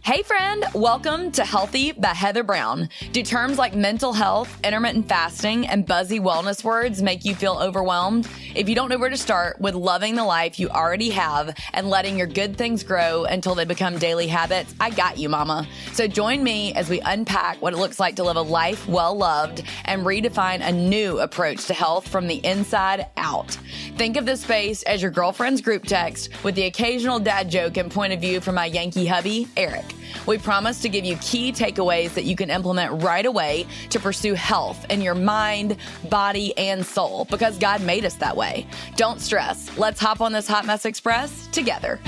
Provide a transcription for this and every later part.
Hey friend, welcome to Healthy by Heather Brown. Do terms like mental health, intermittent fasting, and buzzy wellness words make you feel overwhelmed? If you don't know where to start with loving the life you already have and letting your good things grow until they become daily habits, I got you, mama. So join me as we unpack what it looks like to live a life well loved and redefine a new approach to health from the inside out. Think of this space as your girlfriend's group text with the occasional dad joke and point of view from my Yankee hubby, Eric. We promise to give you key takeaways that you can implement right away to pursue health in your mind, body, and soul, because God made us that way. Don't stress. Let's hop on this Hot Mess Express together.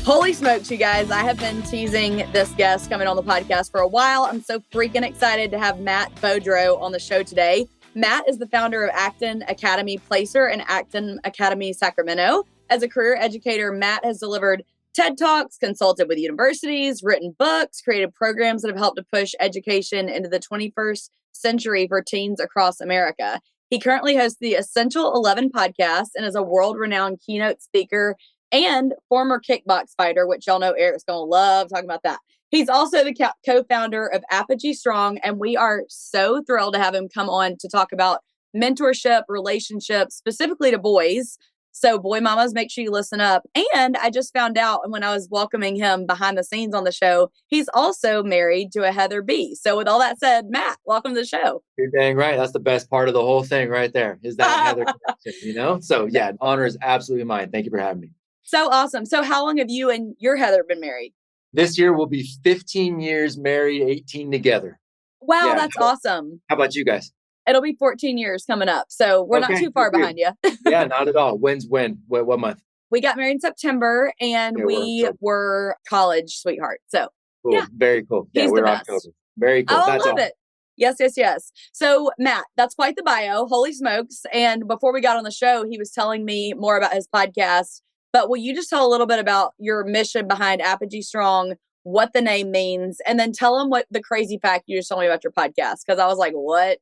Holy smokes, you guys. I have been teasing this guest coming on the podcast for a while. I'm so freaking excited to have Matt Beaudreau on the show today. Matt is the founder of Acton Academy Placer and Acton Academy Sacramento. As a career educator, Matt has delivered TED Talks, consulted with universities, written books, created programs that have helped to push education into the 21st century for teens across America. He currently hosts the Essential 11 podcast and is a world-renowned keynote speaker and former kickbox fighter, which y'all know Eric's going to love talking about that. He's also the co-founder of Apogee Strong, and we are so thrilled to have him come on to talk about mentorship, relationships, specifically to boys. So boy mamas, make sure you listen up. And I just found out when I was welcoming him behind the scenes on the show, he's also married to a Heather B. So with all that said, Matt, welcome to the show. You're dang right. That's the best part of the whole thing right there is that Heather connection, So yeah, honor is absolutely mine. Thank you for having me. So awesome. So how long have you and your Heather been married? This year will be 15 years married, 18 together. Wow, yeah, that's awesome. How about you guys? It'll be 14 years coming up. So we're not too far behind you. Yeah, not at all. When's when? What month? We got married in September and we were college sweethearts. So cool. Yeah. Very cool. Yeah, we're October. Very cool. Oh, I love it. Yes. So Matt, that's quite the bio. Holy smokes. And before we got on the show, he was telling me more about his podcast. But will you just tell a little bit about your mission behind Apogee Strong, what the name means, and then tell them what the crazy fact you just told me about your podcast? Because I was like, what?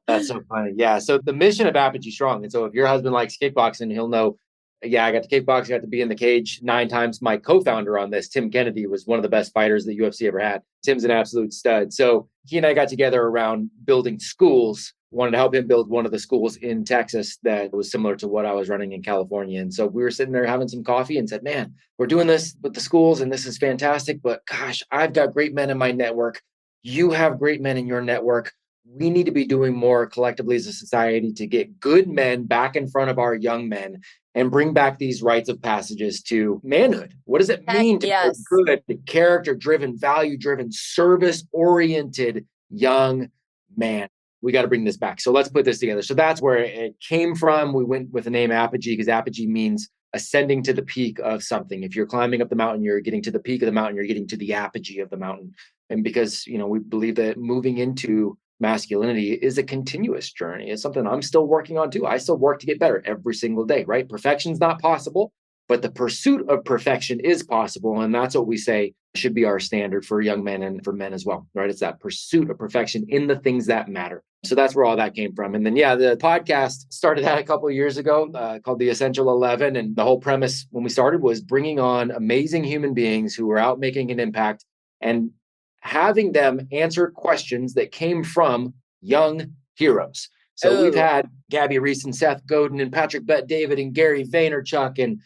That's so funny. Yeah. So the mission of Apogee Strong. And so if your husband likes kickboxing, he'll know, yeah, I got to kickbox, I got to be in the cage 9 times. My co-founder on this, Tim Kennedy, was one of the best fighters that UFC ever had. Tim's an absolute stud. So he and I got together around building schools, wanted to help him build one of the schools in Texas that was similar to what I was running in California. And so we were sitting there having some coffee and said, man, we're doing this with the schools and this is fantastic. But gosh, I've got great men in my network. You have great men in your network. We need to be doing more collectively as a society to get good men back in front of our young men and bring back these rites of passages to manhood. What does it mean to be good, character-driven, value-driven, service-oriented young man? We got to bring this back. So let's put this together. So that's where it came from. We went with the name Apogee because apogee means ascending to the peak of something. If you're climbing up the mountain, you're getting to the peak of the mountain, you're getting to the apogee of the mountain. And because, we believe that moving into masculinity is a continuous journey. It's something I'm still working on too. I still work to get better every single day, right? Perfection's not possible, but the pursuit of perfection is possible. And that's what we say should be our standard for young men and for men as well, right? It's that pursuit of perfection in the things that matter. So that's where all that came from. And then, the podcast started that a couple of years ago called the Essential 11. And the whole premise when we started was bringing on amazing human beings who were out making an impact and having them answer questions that came from young heroes. So we've had Gabby Reese and Seth Godin and Patrick Bet-David and Gary Vaynerchuk. And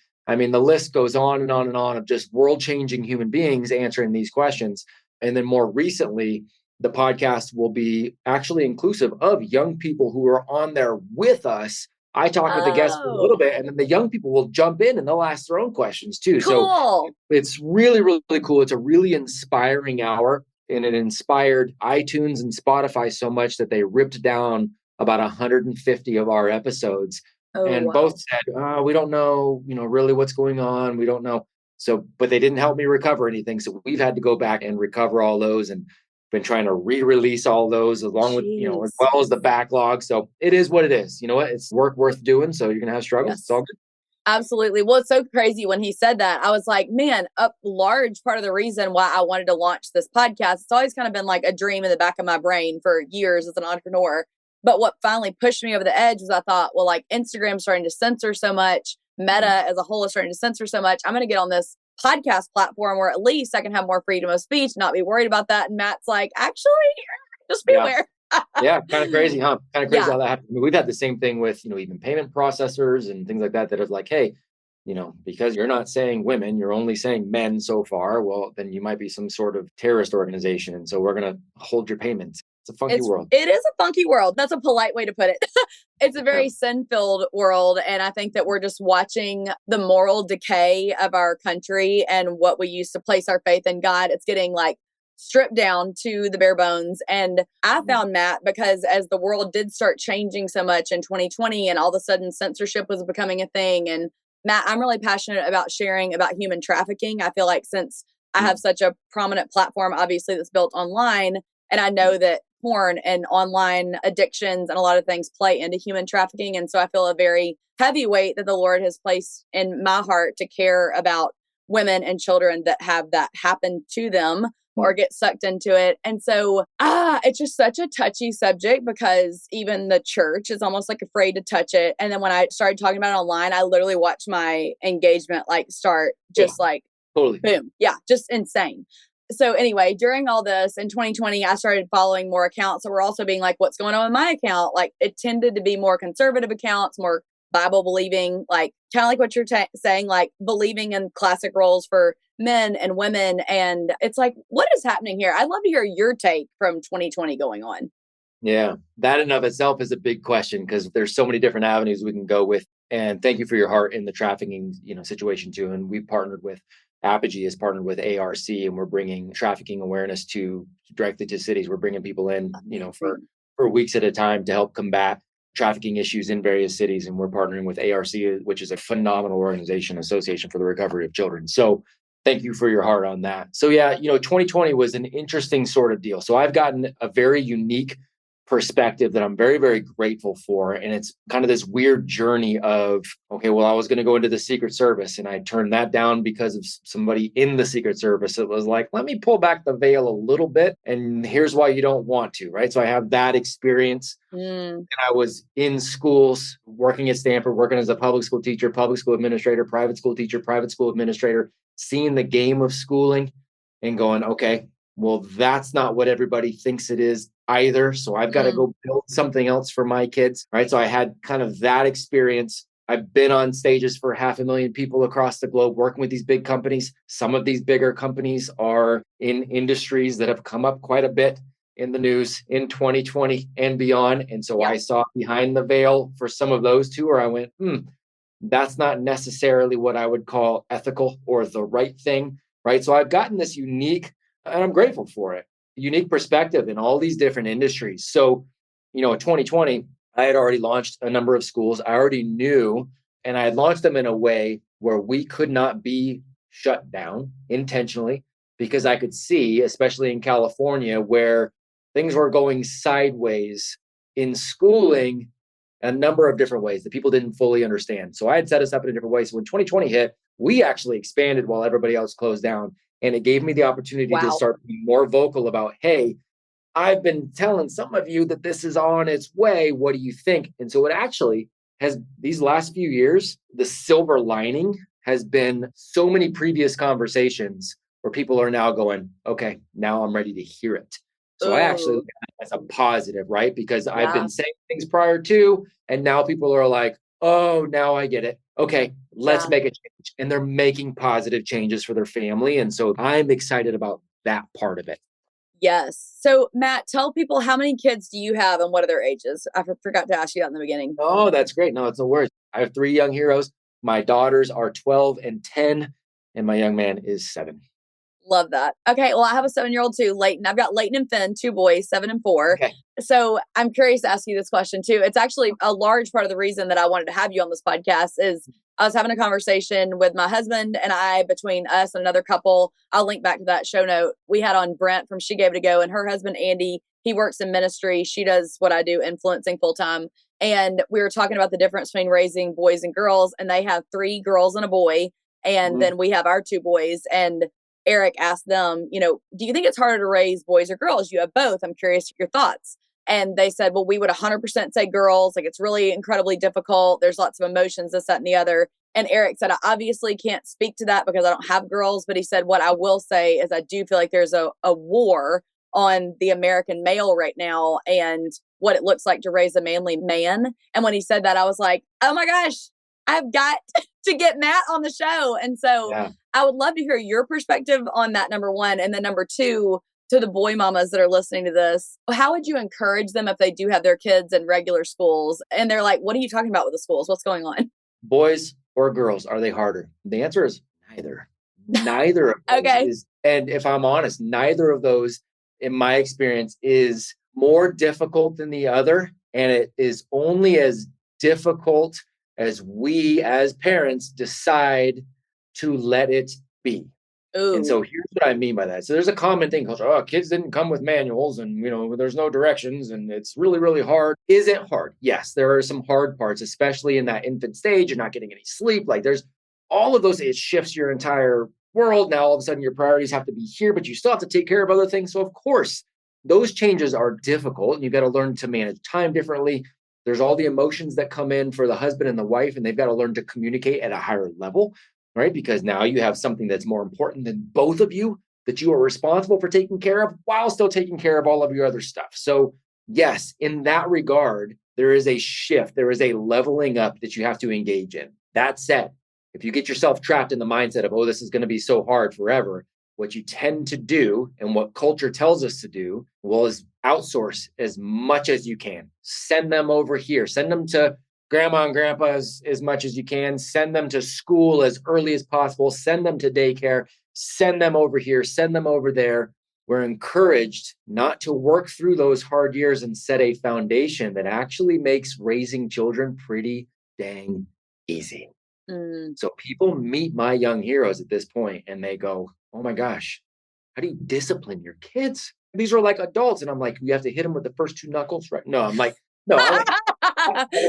the list goes on and on and on of just world-changing human beings answering these questions. And then more recently, the podcast will be actually inclusive of young people who are on there with us. I talk with the guests for a little bit, and then the young people will jump in and they'll ask their own questions too. Cool. So it's really, really cool. It's a really inspiring hour, and it inspired iTunes and Spotify so much that they ripped down about 150 of our episodes. Both said, we don't know, really what's going on. We don't know. So, but they didn't help me recover anything. So we've had to go back and recover all those and been trying to re-release all those along with, as well as the backlog. So it is what it is. You know what? It's work worth doing. So you're going to have struggles. Yes. It's all good. Absolutely. Well, it's so crazy when he said that. I was like, man, a large part of the reason why I wanted to launch this podcast, it's always kind of been like a dream in the back of my brain for years as an entrepreneur. But what finally pushed me over the edge was I thought, well, like Instagram's starting to censor so much. Meta as a whole is starting to censor so much. I'm going to get on this podcast platform where at least I can have more freedom of speech, not be worried about that. And Matt's like, actually, just be aware. Yeah, kind of crazy, huh? Kind of crazy Yeah. how that happened. I mean, we've had the same thing with, even payment processors and things like that, that are like, hey, because you're not saying women, you're only saying men so far. Well, then you might be some sort of terrorist organization. And so we're going to hold your payments. It's a funky world. It is a funky world. That's a polite way to put it. It's a very Yeah. sin-filled world. And I think that we're just watching the moral decay of our country and what we used to place our faith in God. It's getting like stripped down to the bare bones. And I found, Matt, because as the world did start changing so much in 2020 and all of a sudden censorship was becoming a thing. And Matt, I'm really passionate about sharing about human trafficking. I feel like since I have such a prominent platform, obviously, that's built online, and I know that porn and online addictions and a lot of things play into human trafficking. And so I feel a very heavy weight that the Lord has placed in my heart to care about women and children that have that happen to them or get sucked into it. And so it's just such a touchy subject because even the church is almost like afraid to touch it. And then when I started talking about it online, I literally watched my engagement like start just like Totally. boom. Yeah, just insane. So anyway, during all this in 2020, I started following more accounts that were also being like, what's going on with my account? Like it tended to be more conservative accounts, more Bible believing, like kind of like what you're saying, like believing in classic roles for men and women. And it's like, what is happening here? I'd love to hear your take from 2020 going on. Yeah, that in of itself is a big question because there's so many different avenues we can go with. And thank you for your heart in the trafficking, situation too. And we partnered with Apogee has partnered with ARC, and we're bringing trafficking awareness directly to cities. We're bringing people in, for weeks at a time to help combat trafficking issues in various cities. And we're partnering with ARC, which is a phenomenal organization, Association for the Recovery of Children. So thank you for your heart on that. So yeah, 2020 was an interesting sort of deal. So I've gotten a very unique perspective that I'm very, very grateful for. And it's kind of this weird journey of, okay, well, I was going to go into the Secret Service and I turned that down because of somebody in the Secret Service. It was like, let me pull back the veil a little bit. And here's why you don't want to, right? So I have that experience. And I was in schools, working at Stanford, working as a public school teacher, public school administrator, private school teacher, private school administrator, seeing the game of schooling and going, okay, well, that's not what everybody thinks it is either. So I've got to go build something else for my kids, right? So I had kind of that experience. I've been on stages for 500,000 people across the globe working with these big companies. Some of these bigger companies are in industries that have come up quite a bit in the news in 2020 and beyond. And so I saw behind the veil for some of those too, where I went, that's not necessarily what I would call ethical or the right thing, right? So I've gotten this unique, and I'm grateful for it, unique perspective in all these different industries. So, in 2020, I had already launched a number of schools. I already knew, and I had launched them in a way where we could not be shut down intentionally because I could see, especially in California, where things were going sideways in schooling a number of different ways that people didn't fully understand. So I had set us up in a different way. So when 2020 hit, we actually expanded while everybody else closed down. And it gave me the opportunity to start being more vocal about, hey, I've been telling some of you that this is on its way. What do you think? And so it actually has, these last few years, the silver lining has been so many previous conversations where people are now going, okay, now I'm ready to hear it. So I actually look at it as a positive, right? Because I've been saying things prior to, and now people are like, oh, now I get it. Okay, let's make a change. And they're making positive changes for their family. And so I'm excited about that part of it. Yes. So Matt, tell people, how many kids do you have and what are their ages? I forgot to ask you that in the beginning. Oh, that's great. No, it's no worries. I have 3 young heroes. My daughters are 12 and 10, and my young man is 7. Love that. Okay. Well, I have a 7-year-old too, Leighton. I've got Leighton and Finn, 2 boys, 7 and 4. Okay. So I'm curious to ask you this question too. It's actually a large part of the reason that I wanted to have you on this podcast is I was having a conversation with my husband and I, between us and another couple. I'll link back to that show note. We had on Brent from She Gave It a Go, and her husband, Andy, he works in ministry. She does what I do, influencing full time. And we were talking about the difference between raising boys and girls, and they have 3 girls and a boy. And then we have our 2 boys. And Eric asked them, do you think it's harder to raise boys or girls? You have both. I'm curious your thoughts. And they said, well, we would 100% say girls. Like, it's really incredibly difficult. There's lots of emotions, this, that, and the other. And Eric said, I obviously can't speak to that because I don't have girls. But he said, what I will say is I do feel like there's a war on the American male right now and what it looks like to raise a manly man. And when he said that, I was like, oh my gosh, I've got to get Matt on the show. And so I would love to hear your perspective on that, number one. And then number two, to the boy mamas that are listening to this, how would you encourage them if they do have their kids in regular schools and they're like, what are you talking about with the schools? What's going on? Boys or girls, are they harder? The answer is neither. Neither of those is, and if I'm honest, neither of those, in my experience, is more difficult than the other. And it is only as difficult as we as parents decide to let it be. Ooh. And so here's what I mean by that. So there's a common thing called, oh, kids didn't come with manuals and, there's no directions and it's really, really hard. Is it hard? Yes, there are some hard parts, especially in that infant stage. You're not getting any sleep. Like there's all of those. It shifts your entire world. Now, all of a sudden your priorities have to be here, but you still have to take care of other things. So of course, those changes are difficult and you got to learn to manage time differently. There's all the emotions that come in for the husband and the wife, and they've got to learn to communicate at a higher level. Right? Because now you have something that's more important than both of you that you are responsible for taking care of while still taking care of all of your other stuff. So yes, in that regard, there is a shift. There is a leveling up that you have to engage in. That said, if you get yourself trapped in the mindset of, oh, this is going to be so hard forever, what you tend to do and what culture tells us to do, well, is outsource as much as you can. Send them over here. Send them to grandma and grandpa as much as you can. Send them to school as early as possible. Send them to daycare. Send them over here. Send them over there. We're encouraged not to work through those hard years and set a foundation that actually makes raising children pretty dang easy. So people meet my young heroes at this point and they go, oh my gosh, how do you discipline your kids? These are like adults. And I'm like, you have to hit them with the first two knuckles, right? No, I'm like, no.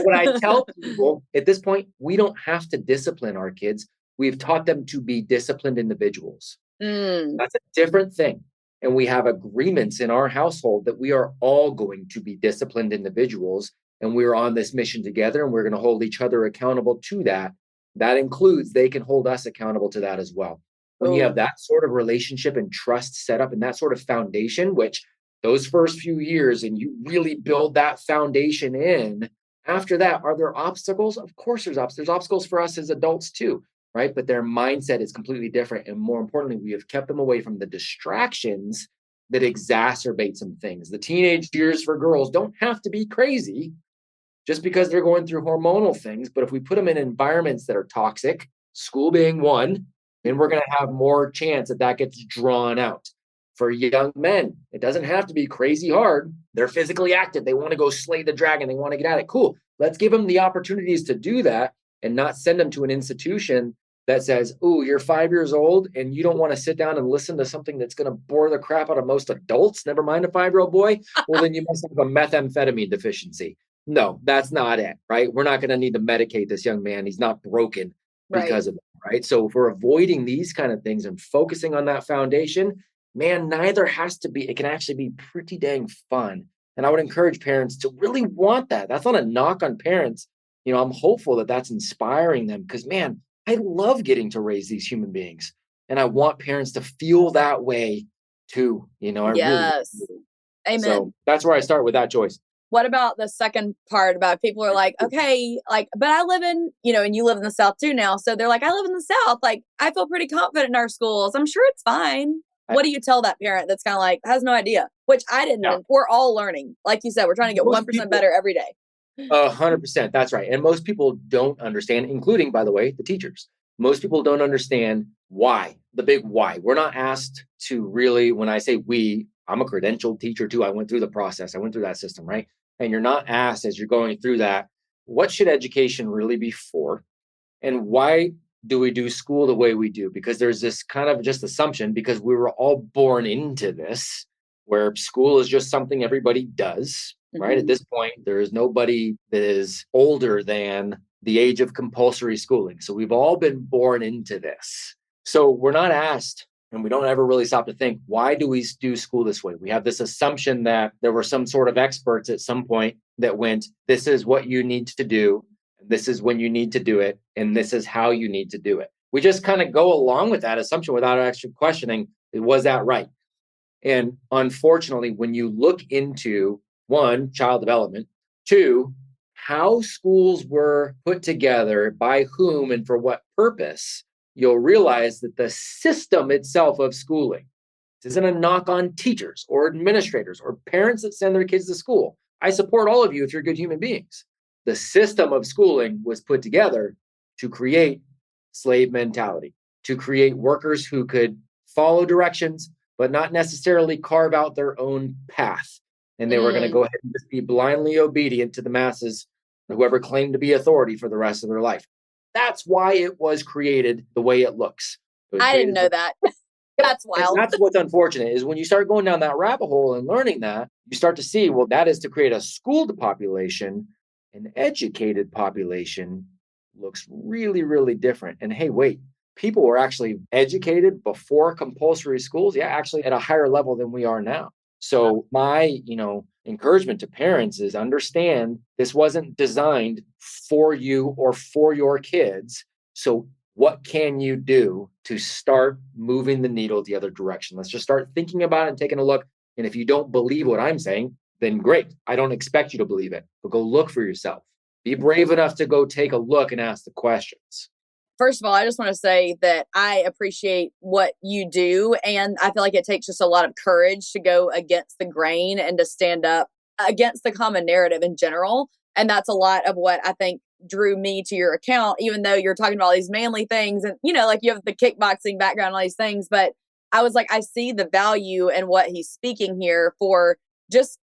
When I tell people at this point, we don't have to discipline our kids. We've taught them to be disciplined individuals. That's a different thing. And we have agreements in our household that we are all going to be disciplined individuals. And we're on this mission together and we're going to hold each other accountable to that. That includes they can hold us accountable to that as well. When you have that sort of relationship and trust set up and that sort of foundation, which those first few years and you really build that foundation in, after that, are there obstacles? Of course there's obstacles. There's obstacles for us as adults too, right? But their mindset is completely different. And more importantly, we have kept them away from the distractions that exacerbate some things. The teenage years for girls don't have to be crazy just because they're going through hormonal things. But if we put them in environments that are toxic, school being one, then we're going to have more chance that gets drawn out. For young men, it doesn't have to be crazy hard. They're physically active. They want to go slay the dragon. They want to get at it. Cool. Let's give them the opportunities to do that and not send them to an institution that says, oh, you're 5 years old and you don't want to sit down and listen to something that's going to bore the crap out of most adults, never mind a 5-year-old boy. Well, then you must have a methamphetamine deficiency. No, that's not it, right? We're not going to need to medicate this young man. He's not broken because of it, right? So if we're avoiding these kind of things and focusing on that foundation, man, neither has to be, it can actually be pretty dang fun. And I would encourage parents to really want that. That's not a knock on parents. I'm hopeful that that's inspiring them because, man, I love getting to raise these human beings. And I want parents to feel that way too. I yes. Really. Amen. So that's where I start with that choice. What about the second part about people are like, okay, like, but I live in, and you live in the South too now. So they're like, I live in the South. Like, I feel pretty confident in our schools. I'm sure it's fine. What do you tell that parent that's kind of like, has no idea, which I didn't. Yeah. We're all learning. Like you said, we're trying to get 1% better every day. 100%. That's right. And most people don't understand, including, by the way, the teachers. Most people don't understand why, the big why. We're not asked to really, when I say we, I'm a credentialed teacher too. I went through the process. I went through that system, right? And you're not asked as you're going through that, what should education really be for? And why do we do school the way we do? Because there's this kind of just assumption, because we were all born into this, where school is just something everybody does, right? At this point, there is nobody that is older than the age of compulsory schooling. So we've all been born into this. So we're not asked And we don't ever really stop to think, why do we do school this way? We have this assumption that there were some sort of experts at some point that went, this is what you need to do. This is when you need to do it. And this is how you need to do it. We just kind of go along with that assumption without actually questioning, was that right? And unfortunately, when you look into one, child development, two, how schools were put together, by whom and for what purpose, you'll realize that the system itself of schooling, this isn't a knock on teachers or administrators or parents that send their kids to school. I support all of you if you're good human beings. The system of schooling was put together to create slave mentality, to create workers who could follow directions, but not necessarily carve out their own path. And they were going to go ahead and just be blindly obedient to the masses, whoever claimed to be authority for the rest of their life. That's why it was created the way it looks. I didn't know that. That's wild. And that's what's unfortunate is when you start going down that rabbit hole and learning that, you start to see, well, that is to create a schooled population. An educated population looks really, really different. And hey, wait, people were actually educated before compulsory schools. Yeah, actually at a higher level than we are now. So my, encouragement to parents is understand this wasn't designed for you or for your kids. So what can you do to start moving the needle the other direction? Let's just start thinking about it and taking a look. And if you don't believe what I'm saying, then great. I don't expect you to believe it, but go look for yourself. Be brave enough to go take a look and ask the questions. First of all, I just want to say that I appreciate what you do. And I feel like it takes just a lot of courage to go against the grain and to stand up against the common narrative in general. And that's a lot of what I think drew me to your account, even though you're talking about all these manly things and, like you have the kickboxing background, all these things. But I was like, I see the value in what he's speaking here for just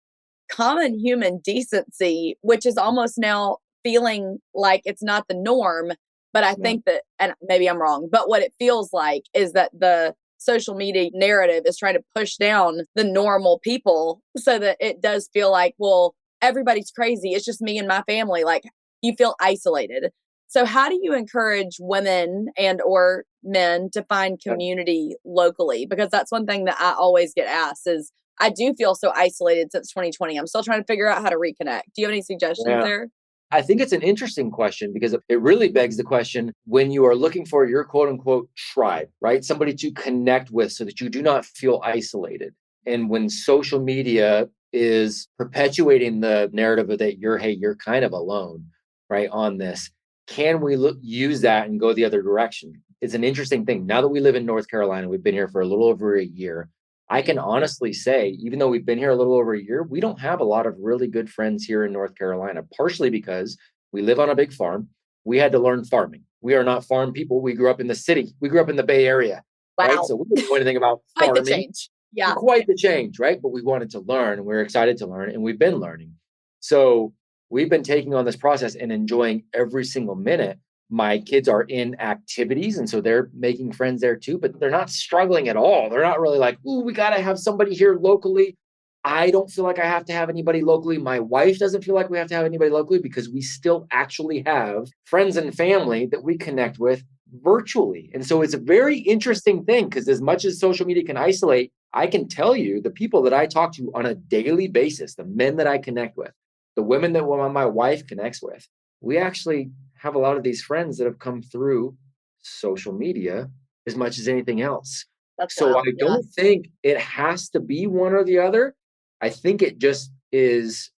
common human decency, which is almost now feeling like it's not the norm. But I think that, and maybe I'm wrong, but what it feels like is that the social media narrative is trying to push down the normal people so that it does feel like, well, everybody's crazy. It's just me and my family. Like you feel isolated. So how do you encourage women and or men to find community locally? Because that's one thing that I always get asked is I do feel so isolated since 2020. I'm still trying to figure out how to reconnect. Do you have any suggestions there? I think it's an interesting question because it really begs the question when you are looking for your quote unquote tribe, right? Somebody to connect with so that you do not feel isolated. And when social media is perpetuating the narrative of that you're kind of alone, right, on this, can we use that and go the other direction? It's an interesting thing. Now that we live in North Carolina, we've been here for a little over a year. I can honestly say, even though we've been here a little over a year, we don't have a lot of really good friends here in North Carolina, partially because we live on a big farm. We had to learn farming. We are not farm people. We grew up in the city. We grew up in the Bay Area, right? So we didn't know anything about farming. Quite the change. Yeah. Quite the change, right? But we wanted to learn and we're excited to learn and we've been learning. So we've been taking on this process and enjoying every single minute. My kids are in activities, and so they're making friends there too, but they're not struggling at all. They're not really like, ooh, we got to have somebody here locally. I don't feel like I have to have anybody locally. My wife doesn't feel like we have to have anybody locally because we still actually have friends and family that we connect with virtually. And so it's a very interesting thing because as much as social media can isolate, I can tell you the people that I talk to on a daily basis, the men that I connect with, the women that my wife connects with, we actually have a lot of these friends that have come through social media as much as anything else. So I don't think it has to be one or the other. I think it just is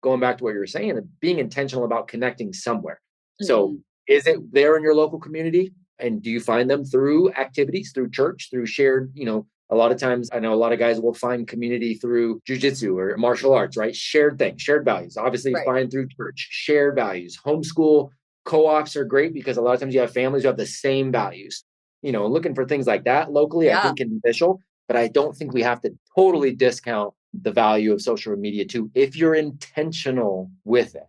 going back to what you were saying, being intentional about connecting somewhere. So is it there in your local community? And do you find them through activities, through church, through shared, a lot of times I know a lot of guys will find community through jujitsu or martial arts, right? Shared things, shared values. Obviously you find through church, shared values. Homeschool co-ops are great because a lot of times you have families who have the same values. Looking for things like that locally, I think can be beneficial, but I don't think we have to totally discount the value of social media too, if you're intentional with it.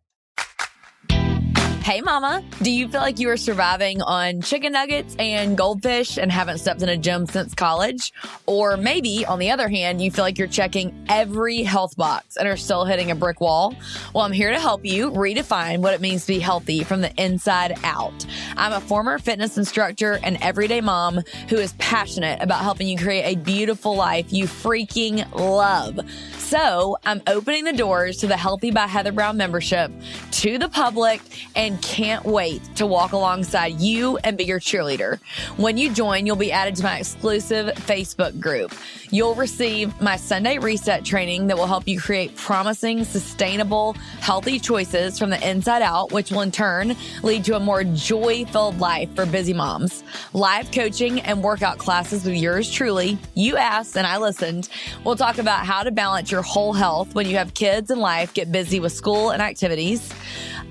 Hey mama, do you feel like you are surviving on chicken nuggets and goldfish and haven't stepped in a gym since college? Or maybe, on the other hand, you feel like you're checking every health box and are still hitting a brick wall? Well, I'm here to help you redefine what it means to be healthy from the inside out. I'm a former fitness instructor and everyday mom who is passionate about helping you create a beautiful life you freaking love. So I'm opening the doors to the Healthy by Heather Brown membership to the public and can't wait to walk alongside you and be your cheerleader. When you join, you'll be added to my exclusive Facebook group. You'll receive my Sunday reset training that will help you create promising, sustainable, healthy choices from the inside out, which will in turn lead to a more joy-filled life for busy moms. Live coaching and workout classes with yours truly. You asked and I listened. We'll talk about how to balance your whole health when you have kids and life get busy with school and activities.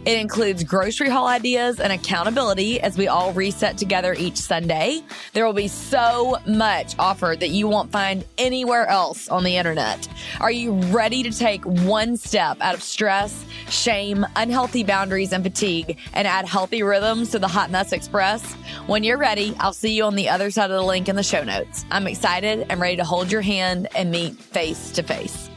It includes grocery haul ideas and accountability as we all reset together each Sunday. There will be so much offered that you won't find anywhere else on the internet. Are you ready to take one step out of stress, shame, unhealthy boundaries, and fatigue and add healthy rhythms to the Hot Mess Express? When you're ready, I'll see you on the other side of the link in the show notes. I'm excited and ready to hold your hand and meet face to face.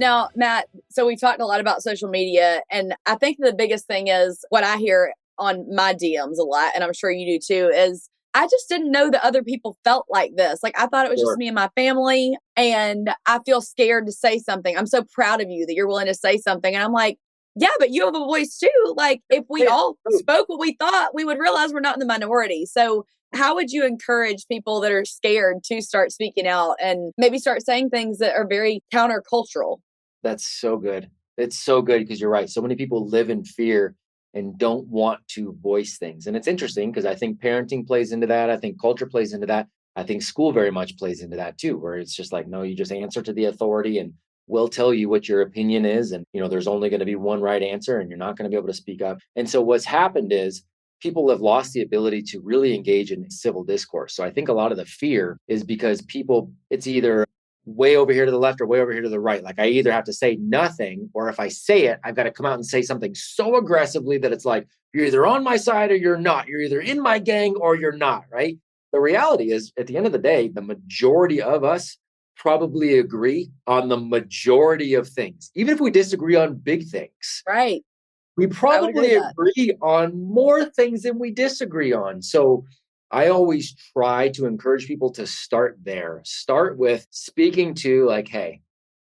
Now, Matt, so we've talked a lot about social media, and I think the biggest thing is what I hear on my DMs a lot, and I'm sure you do too, is I just didn't know that other people felt like this. Like I thought it was just me and my family, and I feel scared to say something. I'm so proud of you that you're willing to say something. And I'm like, yeah, but you have a voice too. Like if we all spoke what we thought, we would realize we're not in the minority. So how would you encourage people that are scared to start speaking out and maybe start saying things that are very countercultural? That's so good. It's so good because you're right. So many people live in fear and don't want to voice things. And it's interesting because I think parenting plays into that. I think culture plays into that. I think school very much plays into that too, where it's just like, no, you just answer to the authority and we'll tell you what your opinion is. And, there's only going to be one right answer and you're not going to be able to speak up. And so what's happened is people have lost the ability to really engage in civil discourse. So I think a lot of the fear is because it's either way over here to the left or way over here to the right. Like I either have to say nothing, or if I say it, I've got to come out and say something so aggressively that it's like, you're either on my side or you're not. You're either in my gang or you're not, right? The reality is, at the end of the day, the majority of us probably agree on the majority of things. Even if we disagree on big things. Right. We probably agree on more things than we disagree on. So I always try to encourage people to start there. Start with speaking to like, hey,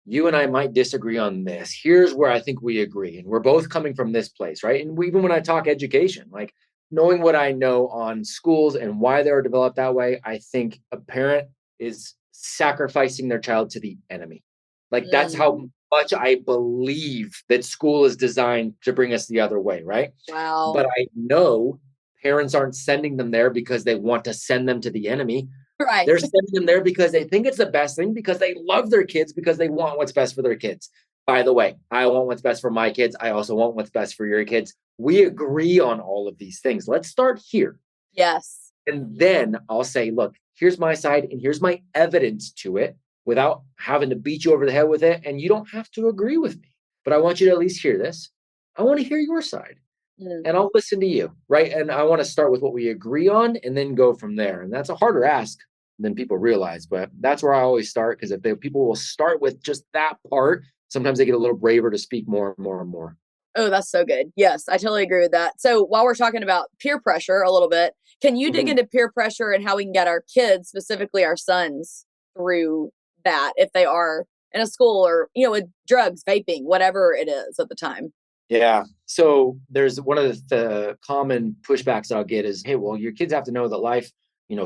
you and I might disagree on this. Here's where I think we agree. And we're both coming from this place, right? And even when I talk education, like knowing what I know on schools and why they're developed that way, I think a parent is sacrificing their child to the enemy. Like that's how much I believe that school is designed to bring us the other way, right? Wow. But I know parents aren't sending them there because they want to send them to the enemy. Right. They're sending them there because they think it's the best thing, because they love their kids, because they want what's best for their kids. By the way, I want what's best for my kids. I also want what's best for your kids. We agree on all of these things. Let's start here. Yes. And then I'll say, look, here's my side and here's my evidence to it without having to beat you over the head with it. And you don't have to agree with me, but I want you to at least hear this. I want to hear your side. And I'll listen to you, right? And I want to start with what we agree on and then go from there. And that's a harder ask than people realize, but that's where I always start, because if people will start with just that part, sometimes they get a little braver to speak more and more and more. Oh, that's so good. Yes, I totally agree with that. So while we're talking about peer pressure a little bit, can you dig into peer pressure and how we can get our kids, specifically our sons, through that if they are in a school or, with drugs, vaping, whatever it is at the time? Yeah. So there's one of the common pushbacks I'll get is, hey, well, your kids have to know that life,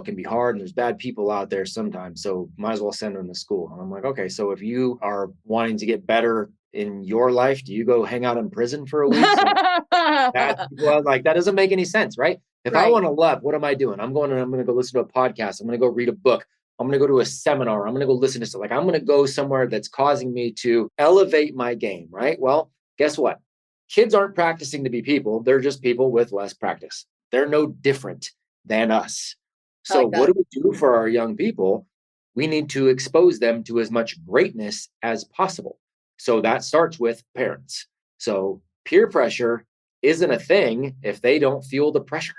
can be hard and there's bad people out there sometimes. So might as well send them to school. And I'm like, okay, so if you are wanting to get better in your life, do you go hang out in prison for a week? That doesn't make any sense, right? If I want to love, what am I doing? I'm going to go listen to a podcast. I'm going to go read a book. I'm going to go to a seminar. I'm going to go listen to stuff. Like I'm going to go somewhere that's causing me to elevate my game, right? Well, guess what? Kids aren't practicing to be people. They're just people with less practice. They're no different than us. So what do we do for our young people? We need to expose them to as much greatness as possible. So that starts with parents. So peer pressure isn't a thing if they don't feel the pressure.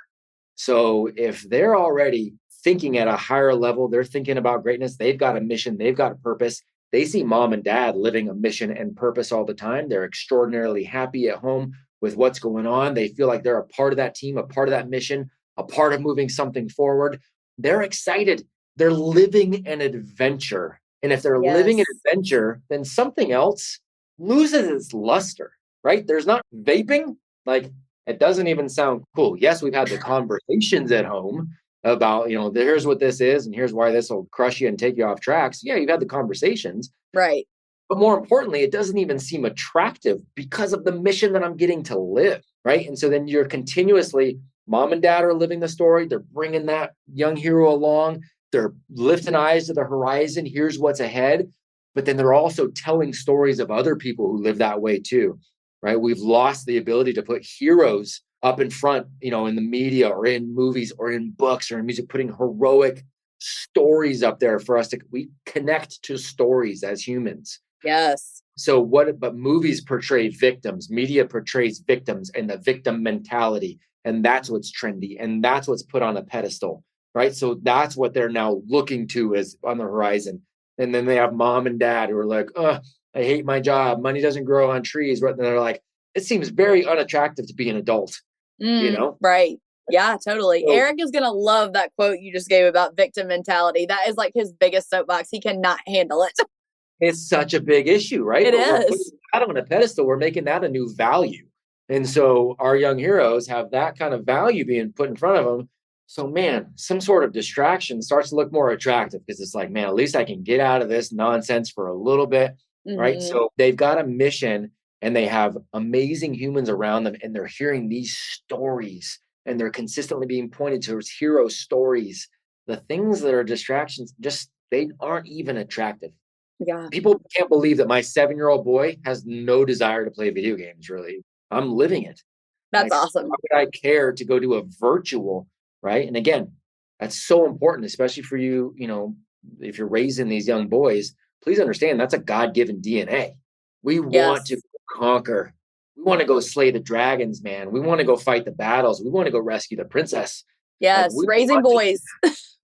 So if they're already thinking at a higher level, they're thinking about greatness, they've got a mission, they've got a purpose. They see mom and dad living a mission and purpose all the time. They're extraordinarily happy at home with what's going on. They feel like they're a part of that team, a part of that mission, a part of moving something forward. They're excited. They're living an adventure. And if they're living an Yes. adventure, then something else loses its luster, right? There's not vaping. Like, it doesn't even sound cool. Yes, we've had the conversations at home about, here's what this is and here's why this will crush you and take you off tracks. Yeah, you've had the conversations. Right. But more importantly, it doesn't even seem attractive because of the mission that I'm getting to live, right? And so then you're continuously, mom and dad are living the story. They're bringing that young hero along. They're lifting eyes to the horizon. Here's what's ahead. But then they're also telling stories of other people who live that way too, right? We've lost the ability to put heroes up in front, in the media or in movies or in books or in music, putting heroic stories up there for us we connect to stories as humans. Yes. So but movies portray victims, media portrays victims and the victim mentality. And that's what's trendy. And that's what's put on a pedestal, right? So that's what they're now looking to as on the horizon. And then they have mom and dad who are like, I hate my job. Money doesn't grow on trees. And they're like, it seems very unattractive to be an adult, Right. Yeah, totally. So, Eric is going to love that quote you just gave about victim mentality. That is like his biggest soapbox. He cannot handle it. It's such a big issue, right? It But we're is. putting that on a pedestal. We're making that a new value. And so our young heroes have that kind of value being put in front of them. So, man, some sort of distraction starts to look more attractive because it's like, man, at least I can get out of this nonsense for a little bit, right? So they've got a mission and they have amazing humans around them and they're hearing these stories and they're consistently being pointed towards hero stories. The things that are distractions, they aren't even attractive. Yeah. People can't believe that my 7-year-old boy has no desire to play video games, really. I'm living it. That's Like, awesome. why would I care to go do a virtual, right? And again, that's so important, especially for you, if you're raising these young boys, please understand that's a God-given DNA. We want to conquer. We want to go slay the dragons, man. We want to go fight the battles. We want to go rescue the princess. Yes. Raising Boys,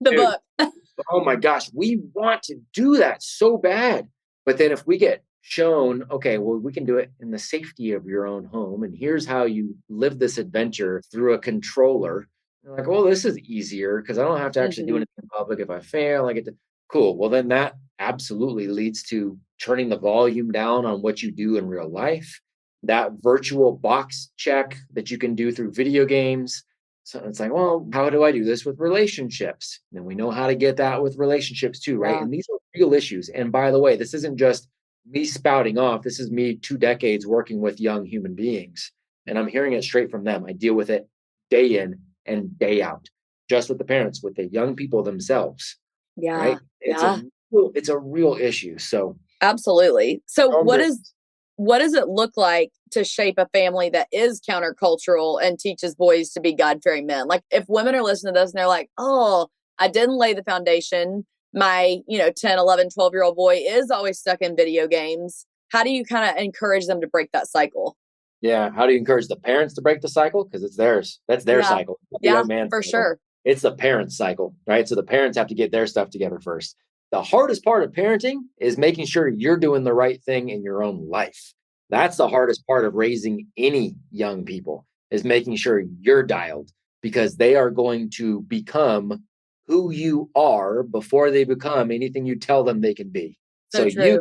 the book. Oh my gosh, we want to do that so bad. But then if we get shown, okay, well, we can do it in the safety of your own home. And here's how you live this adventure through a controller. You're like, well, this is easier because I don't have to actually do anything in public. If I fail, I get to, cool. Well, then that absolutely leads to turning the volume down on what you do in real life. That virtual box check that you can do through video games. So it's like, well, how do I do this with relationships? And we know how to get that with relationships too, right? Yeah. And these are real issues. And by the way, this isn't just me spouting off. This is me 2 decades working with young human beings. And I'm hearing it straight from them. I deal with it day in and day out, just with the parents, with the young people themselves. Yeah. Right? It's a real issue. So absolutely. So what does it look like to shape a family that is countercultural and teaches boys to be God-fearing men? Like if women are listening to this and they're like, oh, I didn't lay the foundation. My, 10, 11, 12-year-old boy is always stuck in video games. How do you kind of encourage them to break that cycle? Yeah. How do you encourage the parents to break the cycle? Because it's theirs. That's their cycle. Yeah, for sure. It's the parents' cycle, right? So the parents have to get their stuff together first. The hardest part of parenting is making sure you're doing the right thing in your own life. That's the hardest part of raising any young people, is making sure you're dialed, because they are going to become who you are before they become anything you tell them they can be. So you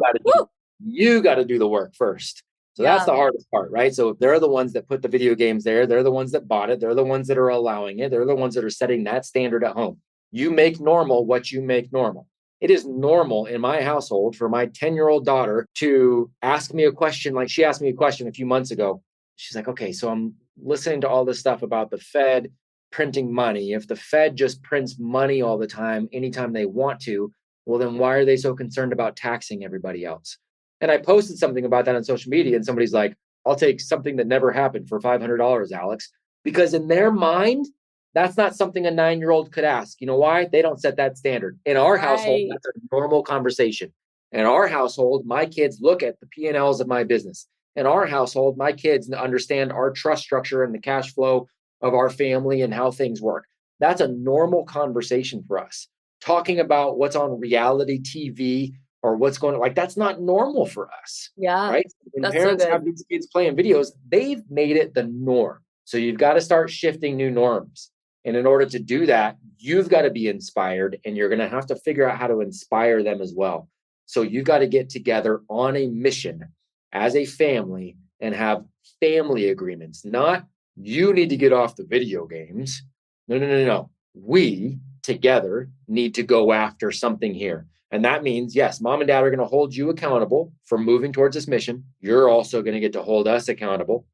got to do the work first. So that's the hardest part, right? So they're the ones that put the video games there. They're the ones that bought it. They're the ones that are allowing it. They're the ones that are setting that standard at home. You make normal what you make normal. It is normal in my household for my 10-year-old daughter to ask me a question. Like she asked me a question a few months ago. She's like, okay, so I'm listening to all this stuff about the Fed printing money. If the Fed just prints money all the time, anytime they want to, well, then why are they so concerned about taxing everybody else? And I posted something about that on social media and somebody's like, I'll take something that never happened for $500, Alex, because in their mind, that's not something a 9-year-old could ask. You know why? They don't set that standard. In our household, that's a normal conversation. In our household, my kids look at the P&Ls of my business. In our household, my kids understand our trust structure and the cash flow of our family and how things work. That's a normal conversation for us. Talking about what's on reality TV or what's going on, like that's not normal for us. Yeah. Right? When that's parents so good. have these kids playing videos, they've made it the norm. So you've got to start shifting new norms. And in order to do that, you've got to be inspired, and you're going to have to figure out how to inspire them as well. So you've got to get together on a mission as a family and have family agreements, not you need to get off the video games. No. We together need to go after something here. And that means, yes, mom and dad are going to hold you accountable for moving towards this mission. You're also going to get to hold us accountable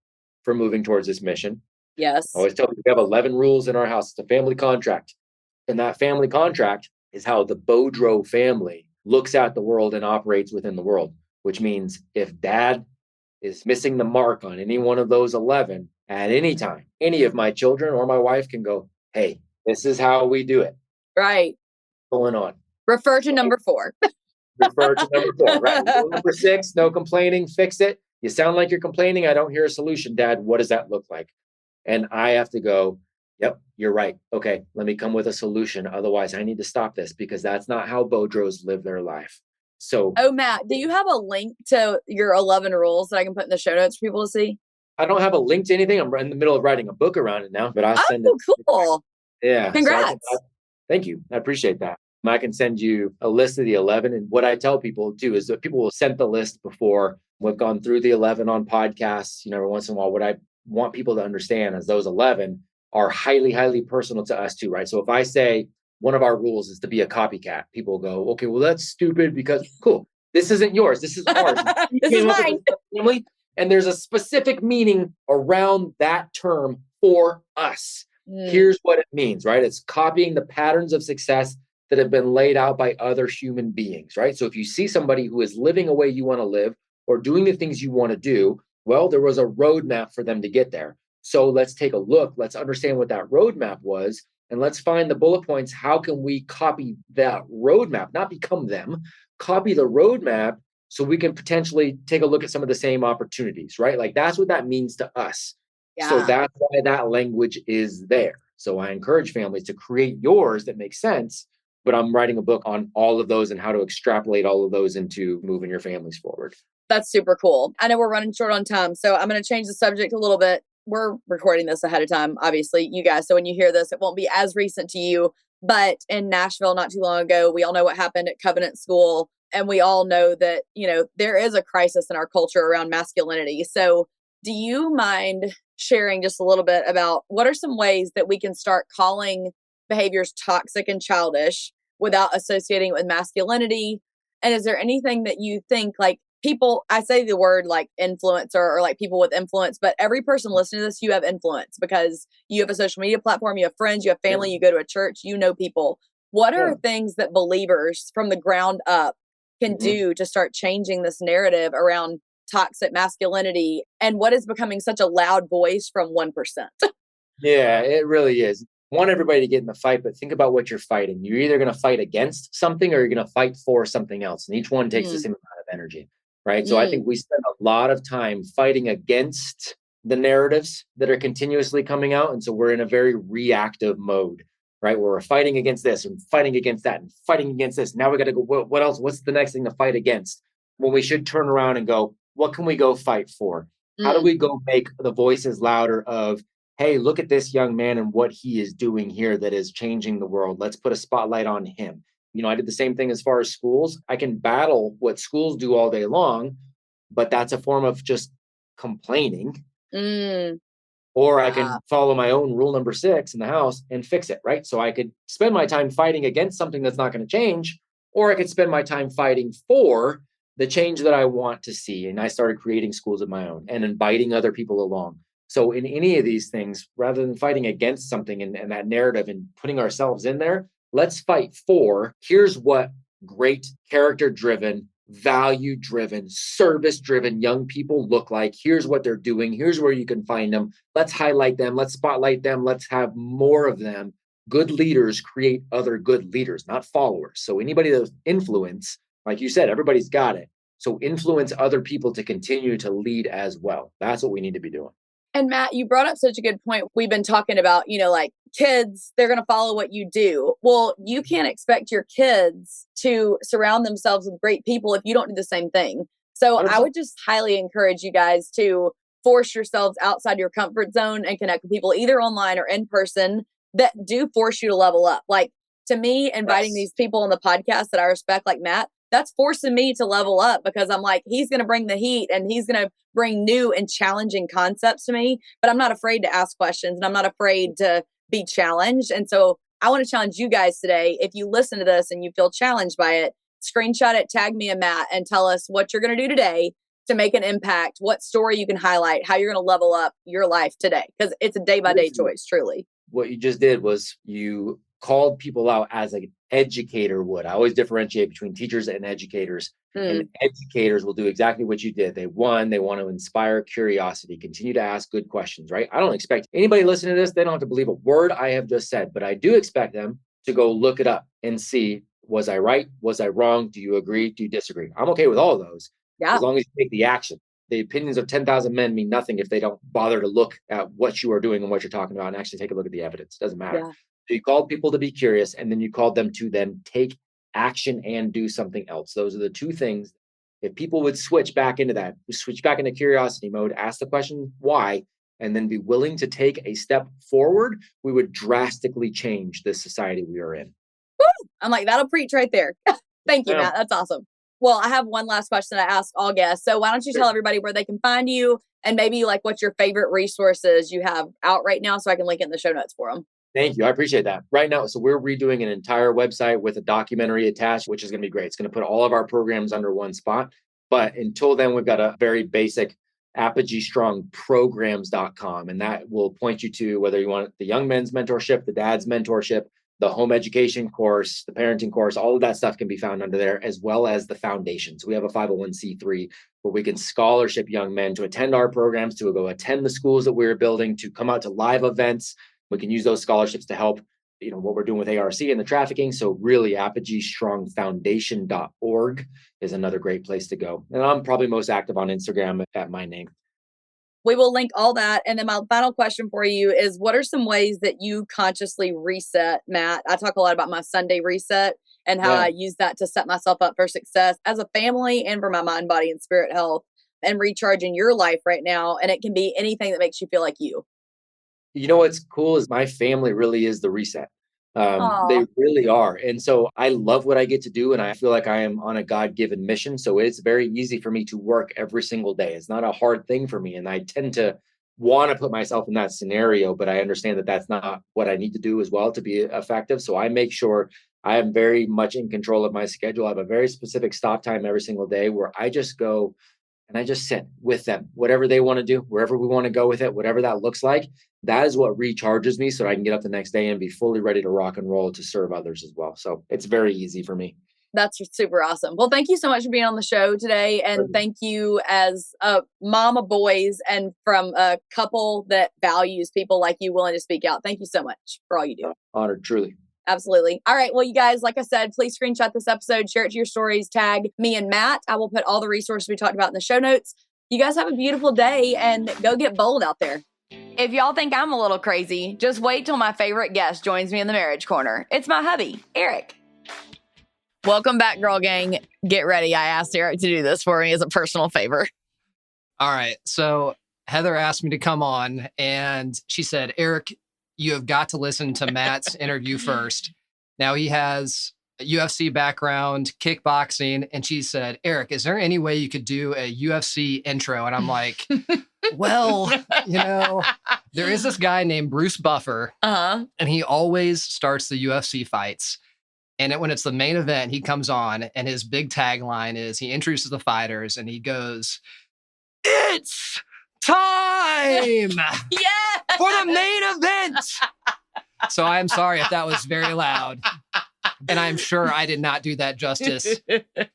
for moving towards this mission. Yes. I always tell people we have 11 rules in our house. It's a family contract. And that family contract is how the Beaudreau family looks at the world and operates within the world, which means if dad is missing the mark on any one of those 11 at any time, any of my children or my wife can go, hey, this is how we do it. Right. Going on. Refer to number 4. Refer to number 4. Right. Number 6, no complaining, fix it. You sound like you're complaining. I don't hear a solution, Dad. What does that look like? And I have to go, yep, you're right. Okay, let me come with a solution. Otherwise, I need to stop this because that's not how Beaudreaus live their life. So, Matt, do you have a link to your 11 rules that I can put in the show notes for people to see? I don't have a link to anything. I'm in the middle of writing a book around it now, but I'll send it. Cool. Yeah. Congrats. Thank you. I appreciate that. I can send you a list of the 11. And what I tell people too is that people will send the list before we've gone through the 11 on podcasts. Every once in a while, what I want people to understand is those 11 are highly, highly personal to us too, right? So if I say one of our rules is to be a copycat, people go, okay, well, that's stupid because cool. This isn't yours. This is ours. This is mine. Family, and there's a specific meaning around that term for us. Here's what it means, right? It's copying the patterns of success that have been laid out by other human beings, right? So if you see somebody who is living a way you want to live or doing the things you want to do, well, there was a roadmap for them to get there. So let's take a look. Let's understand what that roadmap was. And let's find the bullet points. How can we copy that roadmap, not become them, copy the roadmap so we can potentially take a look at some of the same opportunities, right? Like that's what that means to us. Yeah. So that's why that language is there. So I encourage families to create yours that makes sense, but I'm writing a book on all of those and how to extrapolate all of those into moving your families forward. That's super cool. I know we're running short on time, so I'm going to change the subject a little bit. We're recording this ahead of time, obviously, you guys. So when you hear this, it won't be as recent to you. But in Nashville, not too long ago, we all know what happened at Covenant School. And we all know that, there is a crisis in our culture around masculinity. So do you mind sharing just a little bit about what are some ways that we can start calling behaviors toxic and childish without associating it with masculinity? And is there anything that you think like people, I say the word like influencer or like people with influence, but every person listening to this, you have influence because you have a social media platform, you have friends, you have family, you go to a church, people. What are things that believers from the ground up can do to start changing this narrative around toxic masculinity and what is becoming such a loud voice from 1%? Yeah, it really is. I want everybody to get in the fight, but think about what you're fighting. You're either going to fight against something or you're going to fight for something else. And each one takes the same amount of energy, right? So I think we spend a lot of time fighting against the narratives that are continuously coming out. And so we're in a very reactive mode, right? Where we're fighting against this and fighting against that and fighting against this. Now we got to go, what else? What's the next thing to fight against? When we should turn around and go, what can we go fight for? How do we go make the voices louder of, hey, look at this young man and what he is doing here that is changing the world. Let's put a spotlight on him. I did the same thing as far as schools. I can battle what schools do all day long, but that's a form of just complaining. Or I can follow my own rule number 6 in the house and fix it, right? So I could spend my time fighting against something that's not going to change, or I could spend my time fighting for the change that I want to see. And I started creating schools of my own and inviting other people along. So in any of these things, rather than fighting against something and that narrative and putting ourselves in there, let's fight for, here's what great character-driven, value-driven, service-driven young people look like. Here's what they're doing. Here's where you can find them. Let's highlight them. Let's spotlight them. Let's have more of them. Good leaders create other good leaders, not followers. So anybody that's influence Like you said, everybody's got it. So influence other people to continue to lead as well. That's what we need to be doing. And Matt, you brought up such a good point. We've been talking about, like kids, they're going to follow what you do. Well, you can't expect your kids to surround themselves with great people if you don't do the same thing. So 100%. I would just highly encourage you guys to force yourselves outside your comfort zone and connect with people either online or in person that do force you to level up. Like, to me, inviting these people on the podcast that I respect, like Matt, that's forcing me to level up, because I'm like, he's going to bring the heat and he's going to bring new and challenging concepts to me, but I'm not afraid to ask questions and I'm not afraid to be challenged. And so I want to challenge you guys today. If you listen to this and you feel challenged by it, screenshot it, tag me and Matt, and tell us what you're going to do today to make an impact, what story you can highlight, how you're going to level up your life today. Because it's a day by day choice, truly. What you just did was you called people out as an educator would. I always differentiate between teachers and educators. And educators will do exactly what you did. They want to inspire curiosity, continue to ask good questions, right? I don't expect anybody listening to this, they don't have to believe a word I have just said, but I do expect them to go look it up and see, was I right? Was I wrong? Do you agree? Do you disagree? I'm okay with all of those. Yeah. As long as you take the action. The opinions of 10,000 men mean nothing if they don't bother to look at what you are doing and what you're talking about and actually take a look at the evidence. Doesn't matter. Yeah. So you called people to be curious, and then you called them to then take action and do something else. Those are the two things. If people would switch back into that, switch back into curiosity mode, ask the question why, and then be willing to take a step forward, we would drastically change the society we are in. Woo! I'm like, that'll preach right there. Thank you, Matt. That's awesome. Well, I have one last question I ask all guests. So why don't you tell everybody where they can find you, and maybe like what your favorite resources you have out right now, so I can link it in the show notes for them. Thank you. I appreciate that. Right now, so we're redoing an entire website with a documentary attached, which is going to be great. It's going to put all of our programs under one spot. But until then, we've got a very basic Apogee Strong programs.com. And that will point you to whether you want the young men's mentorship, the dad's mentorship, the home education course, the parenting course, all of that stuff can be found under there, as well as the foundation. So we have a 501c3 where we can scholarship young men to attend our programs, to go attend the schools that we're building, to come out to live events. We can use those scholarships to help, what we're doing with ARC and the trafficking. So really, ApogeeStrongFoundation.org is another great place to go. And I'm probably most active on Instagram at my name. We will link all that. And then my final question for you is, what are some ways that you consciously reset, Matt? I talk a lot about my Sunday reset and how I use that to set myself up for success as a family and for my mind, body, and spirit health, and recharging your life right now. And it can be anything that makes you feel like you. You know what's cool is my family really is the reset. They really are. And so I love what I get to do. And I feel like I am on a God-given mission. So it's very easy for me to work every single day. It's not a hard thing for me. And I tend to want to put myself in that scenario, but I understand that that's not what I need to do as well to be effective. So I make sure I am very much in control of my schedule. I have a very specific stop time every single day where I just go and I just sit with them, whatever they want to do, wherever we want to go with it, whatever that looks like. That is what recharges me so I can get up the next day and be fully ready to rock and roll to serve others as well. So it's very easy for me. That's super awesome. Well, thank you so much for being on the show today. And thank you as a mom of boys and from a couple that values people like you willing to speak out. Thank you so much for all you do. Honored, truly. Absolutely. All right. Well, you guys, like I said, please screenshot this episode, share it to your stories, tag me and Matt. I will put all the resources we talked about in the show notes. You guys have a beautiful day and go get bold out there. If y'all think I'm a little crazy, just wait till my favorite guest joins me in the marriage corner. It's my hubby, Eric. Welcome back, girl gang. Get ready. I asked Eric to do this for me as a personal favor. All right. So Heather asked me to come on and she said, Eric, you have got to listen to Matt's interview first. Now he has a UFC background, kickboxing. And she said, Eric, is there any way you could do a UFC intro? And I'm like, well, there is this guy named Bruce Buffer, and he always starts the UFC fights. And when it's the main event, he comes on and his big tagline is he introduces the fighters and he goes, "It's time for the main event." So I'm sorry if that was very loud. And I'm sure I did not do that justice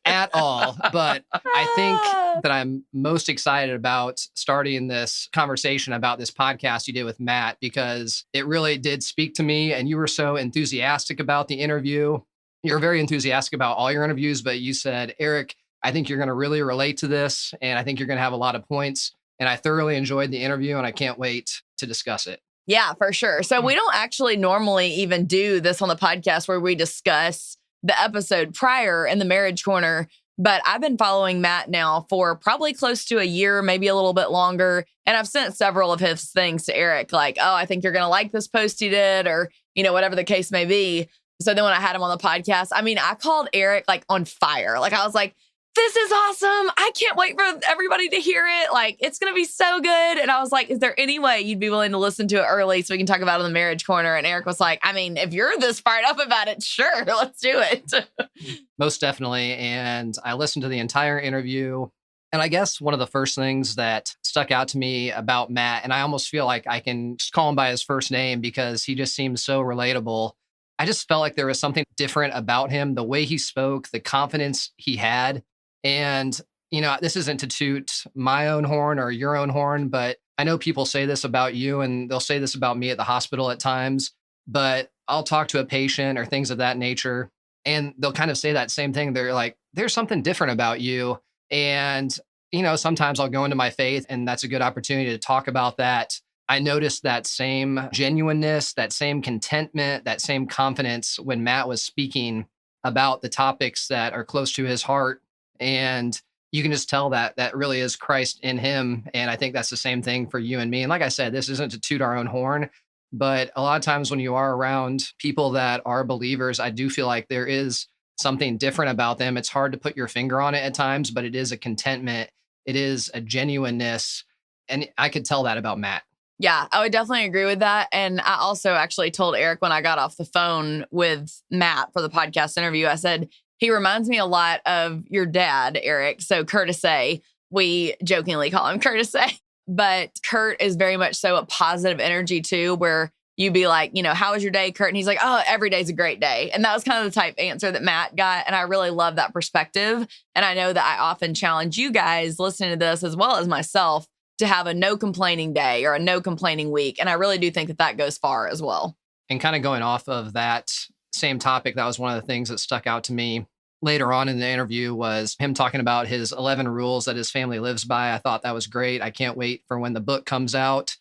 at all. But I think that I'm most excited about starting this conversation about this podcast you did with Matt, because it really did speak to me. And you were so enthusiastic about the interview. you're very enthusiastic about all your interviews, but you said, Eric, I think you're going to really relate to this. And I think you're going to have a lot of points. And I thoroughly enjoyed the interview and I can't wait to discuss it. Yeah, for sure. So we don't actually normally even do this on the podcast where we discuss the episode prior in the Marriage Corner. But I've been following Matt now for probably close to a year, maybe a little bit longer. And I've sent several of his things to Eric, like, oh, I think you're going to like this post he did, or, whatever the case may be. So then when I had him on the podcast, I called Eric like on fire. Like, I was like, this is awesome. I can't wait for everybody to hear it. Like, it's going to be so good. And I was like, is there any way you'd be willing to listen to it early so we can talk about it in the Marriage Corner? And Eric was like, if you're this fired up about it, sure, let's do it. Most definitely. And I listened to the entire interview. And I guess one of the first things that stuck out to me about Matt, and I almost feel like I can just call him by his first name because he just seems so relatable. I just felt like there was something different about him, the way he spoke, the confidence he had. And, this isn't to toot my own horn or your own horn, but I know people say this about you and they'll say this about me at the hospital at times, but I'll talk to a patient or things of that nature and they'll kind of say that same thing. They're like, there's something different about you. And, sometimes I'll go into my faith and that's a good opportunity to talk about that. I noticed that same genuineness, that same contentment, that same confidence when Matt was speaking about the topics that are close to his heart. And you can just tell that that really is Christ in him. And I think that's the same thing for you and me. And like I said, this isn't to toot our own horn, but a lot of times when you are around people that are believers, I do feel like there is something different about them. It's hard to put your finger on it at times, but it is a contentment. It is a genuineness. And I could tell that about Matt. Yeah, I would definitely agree with that. And I also actually told Eric when I got off the phone with Matt for the podcast interview, I said, he reminds me a lot of your dad, Eric. So Curtis A, we jokingly call him Curtis A. But Kurt is very much so a positive energy too, where you'd be like, how was your day, Kurt? And he's like, oh, every day's a great day. And that was kind of the type answer that Matt got. And I really love that perspective. And I know that I often challenge you guys listening to this as well as myself to have a no complaining day or a no complaining week. And I really do think that that goes far as well. And kind of going off of that same topic, that was one of the things that stuck out to me later on in the interview was him talking about his 11 rules that his family lives by. I thought that was great. I can't wait for when the book comes out.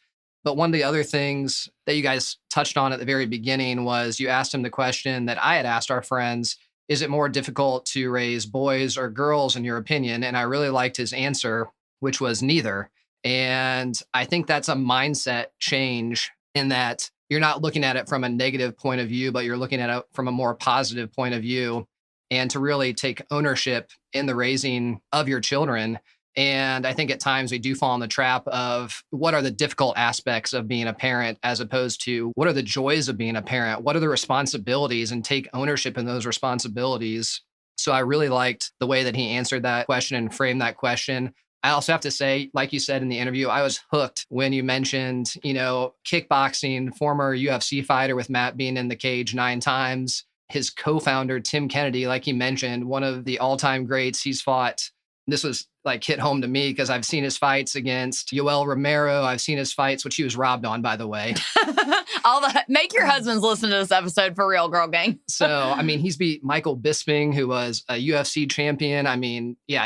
But one of the other things that you guys touched on at the very beginning was you asked him the question that I had asked our friends, is it more difficult to raise boys or girls in your opinion? And I really liked his answer, which was neither. And I think that's a mindset change in that you're not looking at it from a negative point of view, but you're looking at it from a more positive point of view and to really take ownership in the raising of your children. And I think at times we do fall in the trap of what are the difficult aspects of being a parent as opposed to what are the joys of being a parent? What are the responsibilities and take ownership in those responsibilities? So I really liked the way that he answered that question and framed that question. I also have to say, like you said in the interview, I was hooked when you mentioned, kickboxing, former UFC fighter with Matt being in the cage 9 times. His co-founder, Tim Kennedy, like he mentioned, one of the all-time greats he's fought. This was like hit home to me because I've seen his fights against Yoel Romero. I've seen his fights, which he was robbed on, by the way. Make your husbands listen to this episode for real, girl gang. So, he's beat Michael Bisping, who was a UFC champion.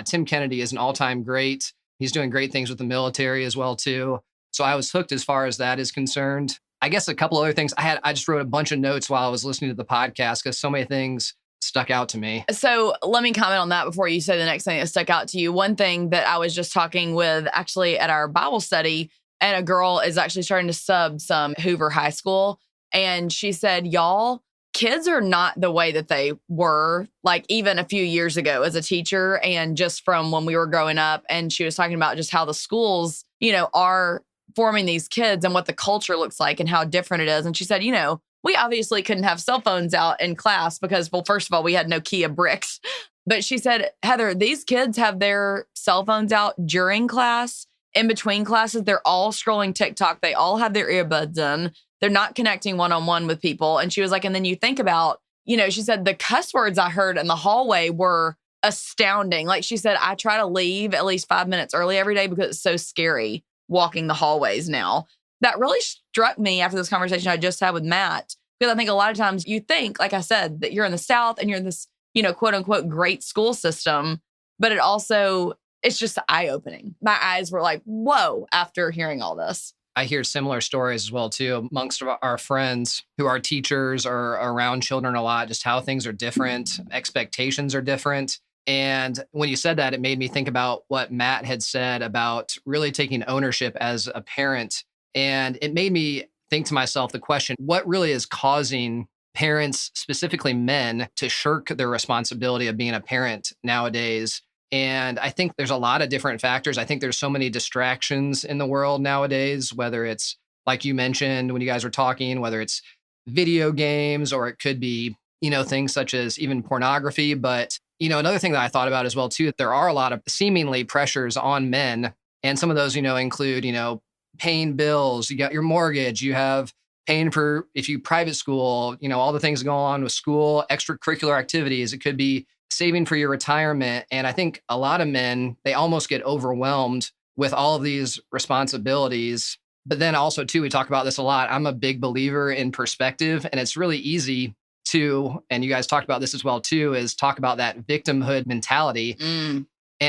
Tim Kennedy is an all-time great. He's doing great things with the military as well, too. So I was hooked as far as that is concerned. I guess a couple other things. I just wrote a bunch of notes while I was listening to the podcast because so many things stuck out to me. So let me comment on that before you say the next thing that stuck out to you. One thing that I was just talking with actually at our Bible study, and a girl is actually starting to sub some Hoover High School. And she said, y'all, kids are not the way that they were like even a few years ago as a teacher and just from when we were growing up. And she was talking about just how the schools, are forming these kids and what the culture looks like and how different it is. And she said, we obviously couldn't have cell phones out in class because, well, first of all, we had Nokia bricks. But she said, Heather, these kids have their cell phones out during class, in between classes. They're all scrolling TikTok. They all have their earbuds in. They're not connecting one-on-one with people. And she was like, and then you think about, she said the cuss words I heard in the hallway were astounding. Like she said, I try to leave at least 5 minutes early every day because it's so scary walking the hallways now. That really struck me after this conversation I just had with Matt Because I think a lot of times you think, like I said, that you're in the South and you're in this, quote unquote, great school system, but it's just eye-opening. My eyes were like, whoa, after hearing all this. I hear similar stories as well, too, amongst our friends who are teachers or around children a lot, just how things are different, expectations are different. And when you said that, it made me think about what Matt had said about really taking ownership as a parent. And it made me think to myself the question, what really is causing parents, specifically men, to shirk their responsibility of being a parent nowadays? And I think there's a lot of different factors. I think there's so many distractions in the world nowadays, whether it's like you mentioned when you guys were talking, whether it's video games or it could be, things such as even pornography. But, another thing that I thought about as well, too, there are a lot of seemingly pressures on men. And some of those, include, paying bills, you got your mortgage, you have paying for, if you private school, all the things going on with school, extracurricular activities. It could be saving for your retirement. And I think a lot of men, they almost get overwhelmed with all of these responsibilities. But then also, too, we talk about this a lot. I'm a big believer in perspective, and it's really easy to, and you guys talked about this as well, too, is talk about that victimhood mentality. And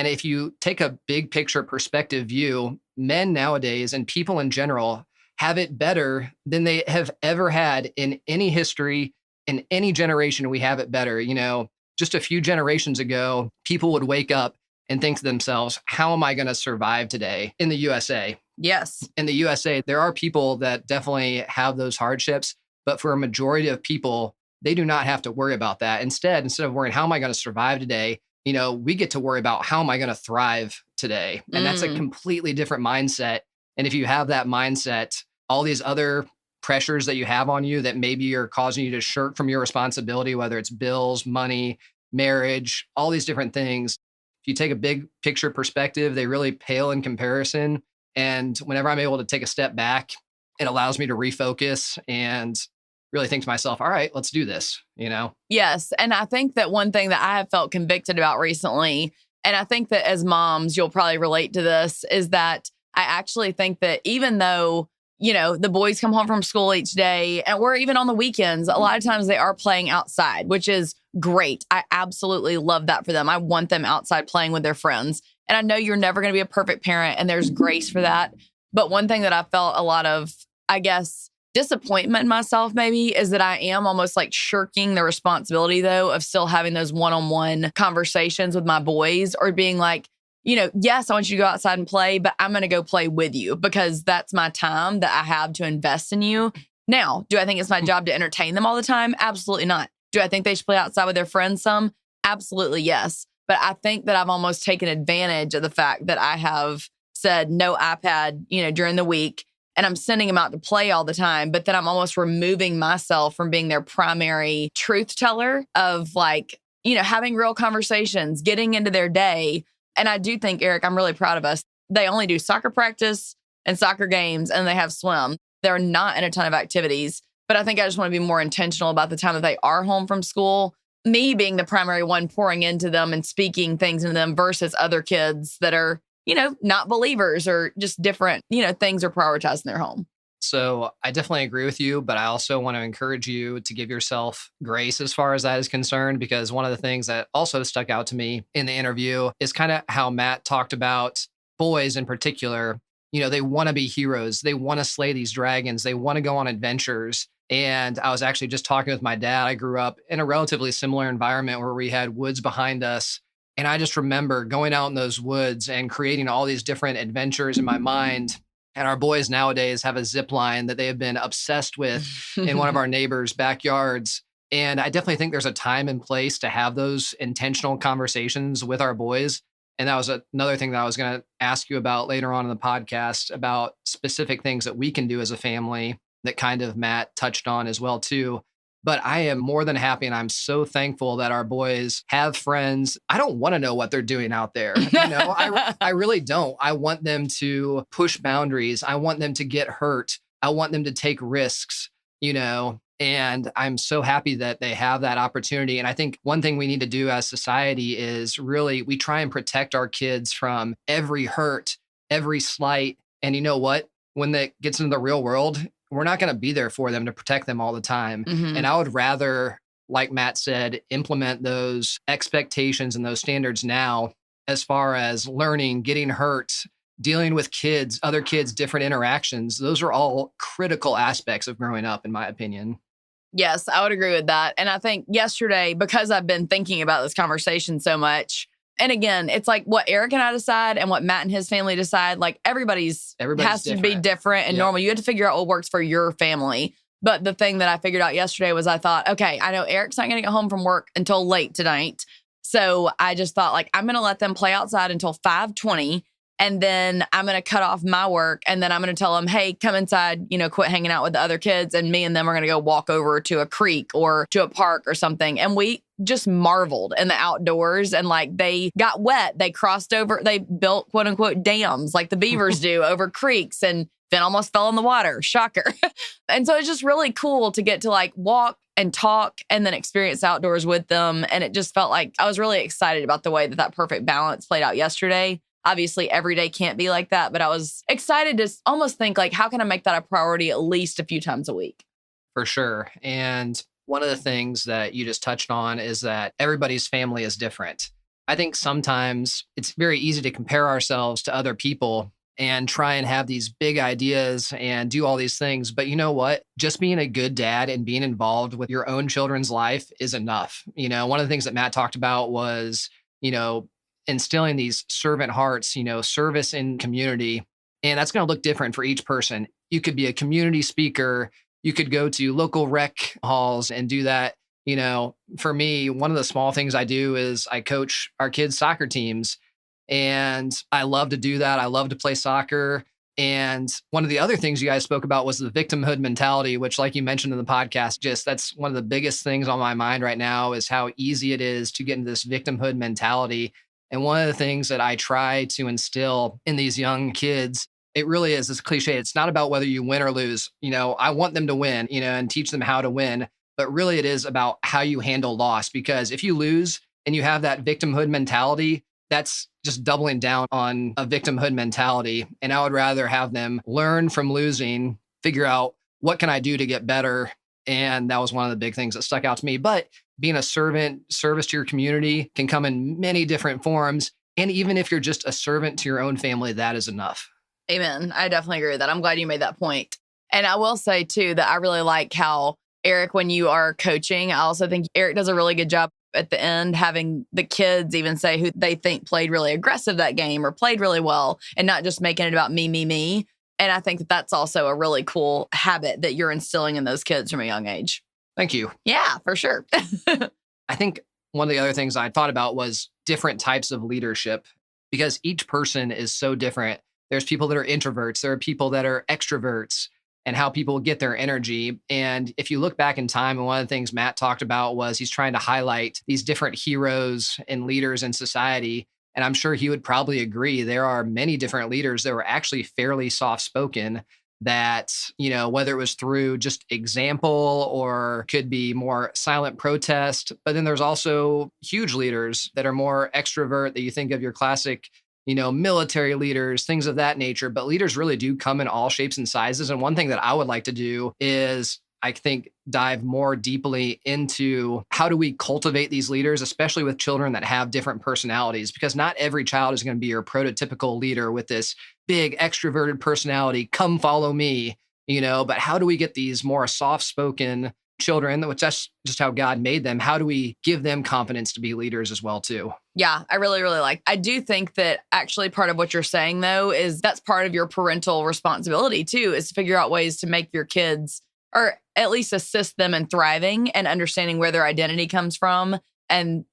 if you take a big picture perspective view, men nowadays and people in general have it better than they have ever had in any history, in any generation. We have it better. Just a few generations ago, people would wake up and think to themselves, how am I going to survive today in the USA? Yes. In the USA, there are people that definitely have those hardships, but for a majority of people, they do not have to worry about that. Instead of worrying, how am I going to survive today? We get to worry about how am I going to thrive today? And that's a completely different mindset. And if you have that mindset, all these other pressures that you have on you that maybe are causing you to shirk from your responsibility, whether it's bills, money, marriage, all these different things. If you take a big picture perspective, they really pale in comparison. And whenever I'm able to take a step back, it allows me to refocus and really think to myself, all right, let's do this, Yes. And I think that one thing that I have felt convicted about recently, and I think that as moms, you'll probably relate to this, is that I actually think that even though, the boys come home from school each day or even on the weekends, a lot of times they are playing outside, which is great. I absolutely love that for them. I want them outside playing with their friends. And I know you're never going to be a perfect parent, and there's grace for that. But one thing that I felt a lot of, I guess, disappointment in myself maybe is that I am almost like shirking the responsibility, though, of still having those one-on-one conversations with my boys, or being like, yes, I want you to go outside and play, but I'm going to go play with you because that's my time that I have to invest in you. Now, do I think it's my job to entertain them all the time? Absolutely not. Do I think they should play outside with their friends some? Absolutely, yes. But I think that I've almost taken advantage of the fact that I have said no iPad, during the week, and I'm sending them out to play all the time. But then I'm almost removing myself from being their primary truth teller of having real conversations, getting into their day. And I do think, Eric, I'm really proud of us. They only do soccer practice and soccer games, and they have swim. They're not in a ton of activities. But I think I just want to be more intentional about the time that they are home from school. Me being the primary one pouring into them and speaking things into them versus other kids that are, not believers or just different, things are prioritized in their home. So I definitely agree with you, but I also want to encourage you to give yourself grace as far as that is concerned, because one of the things that also stuck out to me in the interview is kind of how Matt talked about boys in particular. They want to be heroes. They want to slay these dragons. They want to go on adventures. And I was actually just talking with my dad. I grew up in a relatively similar environment where we had woods behind us. And I just remember going out in those woods and creating all these different adventures in my mind. And our boys nowadays have a zip line that they have been obsessed with in one of our neighbors' backyards. And I definitely think there's a time and place to have those intentional conversations with our boys. And that was another thing that I was going to ask you about later on in the podcast, about specific things that we can do as a family that kind of Matt touched on as well, too. But I am more than happy, and I'm so thankful that our boys have friends. I don't want to know what they're doing out there. I really don't. I want them to push boundaries. I want them to get hurt. I want them to take risks, and I'm so happy that they have that opportunity. And I think one thing we need to do as society is really, we try and protect our kids from every hurt, every slight. And you know what? When that gets into the real world, we're not going to be there for them to protect them all the time. Mhm. And I would rather, like Matt said, implement those expectations and those standards now as far as learning, getting hurt, dealing with kids, other kids, different interactions. Those are all critical aspects of growing up, in my opinion. Yes, I would agree with that. And I think yesterday, because I've been thinking about this conversation so much, and again, it's like what Eric and I decide and what Matt and his family decide, like everybody's has to be different and normal. You have to figure out what works for your family. But the thing that I figured out yesterday was I thought, okay, I know Eric's not going to get home from work until late tonight. So I just thought, like, I'm going to let them play outside until 5:20. And then I'm going to cut off my work. And then I'm going to tell them, hey, come inside, quit hanging out with the other kids. And me and them are going to go walk over to a creek or to a park or something. And we just marveled in the outdoors. And like they got wet. They crossed over. They built quote unquote dams like the beavers do over creeks. And Finn almost fell in the water. Shocker. And so it's just really cool to get to like walk and talk and then experience outdoors with them. And it just felt like I was really excited about the way that perfect balance played out yesterday. Obviously, every day can't be like that, but I was excited to almost think like, how can I make that a priority at least a few times a week? For sure. And one of the things that you just touched on is that everybody's family is different. I think sometimes it's very easy to compare ourselves to other people and try and have these big ideas and do all these things. But you know what? Just being a good dad and being involved with your own children's life is enough. One of the things that Matt talked about was, instilling these servant hearts, service in community. And that's going to look different for each person. You could be a community speaker. You could go to local rec halls and do that. For me, one of the small things I do is I coach our kids' soccer teams. And I love to do that. I love to play soccer. And one of the other things you guys spoke about was the victimhood mentality, which, like you mentioned in the podcast, that's one of the biggest things on my mind right now is how easy it is to get into this victimhood mentality. And one of the things that I try to instill in these young kids, it really is this cliche. It's not about whether you win or lose. I want them to win, and teach them how to win. But really it is about how you handle loss. Because if you lose and you have that victimhood mentality, that's just doubling down on a victimhood mentality. And I would rather have them learn from losing, figure out what can I do to get better. And that was one of the big things that stuck out to me. But being a service to your community can come in many different forms. And even if you're just a servant to your own family, that is enough. Amen. I definitely agree with that. I'm glad you made that point. And I will say too, that I really like how Eric, when you are coaching, I also think Eric does a really good job at the end, having the kids even say who they think played really aggressive that game or played really well and not just making it about me, me, me. And I think that that's also a really cool habit that you're instilling in those kids from a young age. Thank you. Yeah, for sure. I think one of the other things I thought about was different types of leadership because each person is so different. There's people that are introverts. There are people that are extroverts and how people get their energy. And if you look back in time, and one of the things Matt talked about was he's trying to highlight these different heroes and leaders in society. And I'm sure he would probably agree. There are many different leaders that were actually fairly soft-spoken that, whether it was through just example or could be more silent protest. But then there's also huge leaders that are more extrovert that you think of your classic, military leaders, things of that nature. But leaders really do come in all shapes and sizes. And one thing that I would like to do is I think dive more deeply into how do we cultivate these leaders, especially with children that have different personalities, because not every child is going to be your prototypical leader with this big extroverted personality, come follow me, but how do we get these more soft-spoken children, which that's just how God made them. How do we give them confidence to be leaders as well too? Yeah, I really, really like. I do think that actually part of what you're saying though, is that's part of your parental responsibility too, is to figure out ways to make your kids or at least assist them in thriving and understanding where their identity comes from. And,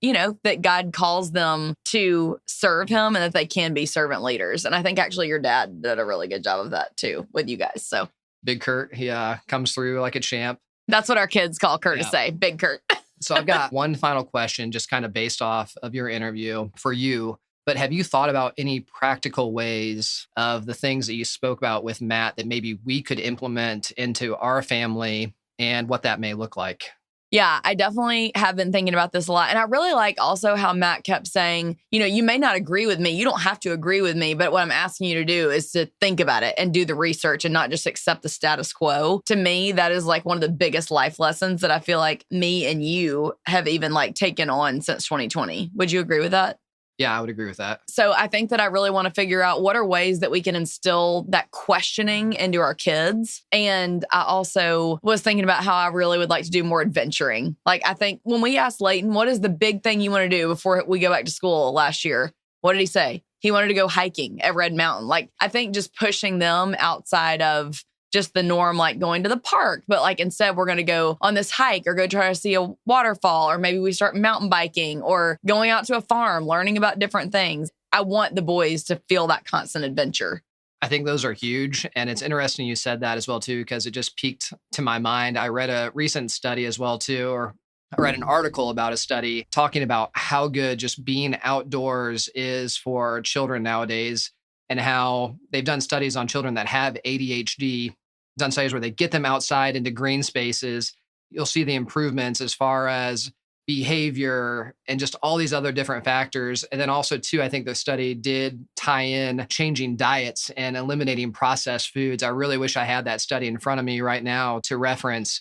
that God calls them to serve him and that they can be servant leaders. And I think actually your dad did a really good job of that too with you guys. So Big Kurt, he comes through like a champ. That's what our kids call Kurt to say, Big Kurt. So I've got one final question, just kind of based off of your interview for you. But have you thought about any practical ways of the things that you spoke about with Matt that maybe we could implement into our family and what that may look like? Yeah, I definitely have been thinking about this a lot. And I really like also how Matt kept saying, you may not agree with me. You don't have to agree with me. But what I'm asking you to do is to think about it and do the research and not just accept the status quo. To me, that is like one of the biggest life lessons that I feel like me and you have even like taken on since 2020. Would you agree with that? Yeah, I would agree with that. So I think that I really want to figure out what are ways that we can instill that questioning into our kids. And I also was thinking about how I really would like to do more adventuring. Like, I think when we asked Leighton, what is the big thing you want to do before we go back to school last year? What did he say? He wanted to go hiking at Red Mountain. Like, I think just pushing them outside of just the norm, like going to the park, but like instead we're going to go on this hike or go try to see a waterfall, or maybe we start mountain biking or going out to a farm, learning about different things. I want the boys to feel that constant adventure. I think those are huge. And it's interesting you said that as well, too, because it just piqued to my mind. I read a recent study as well, too, or I read an article about a study talking about how good just being outdoors is for children nowadays, and how they've done studies on children that have ADHD, done studies where they get them outside into green spaces. You'll see the improvements as far as behavior and just all these other different factors. And then also, too, I think the study did tie in changing diets and eliminating processed foods. I really wish I had that study in front of me right now to reference.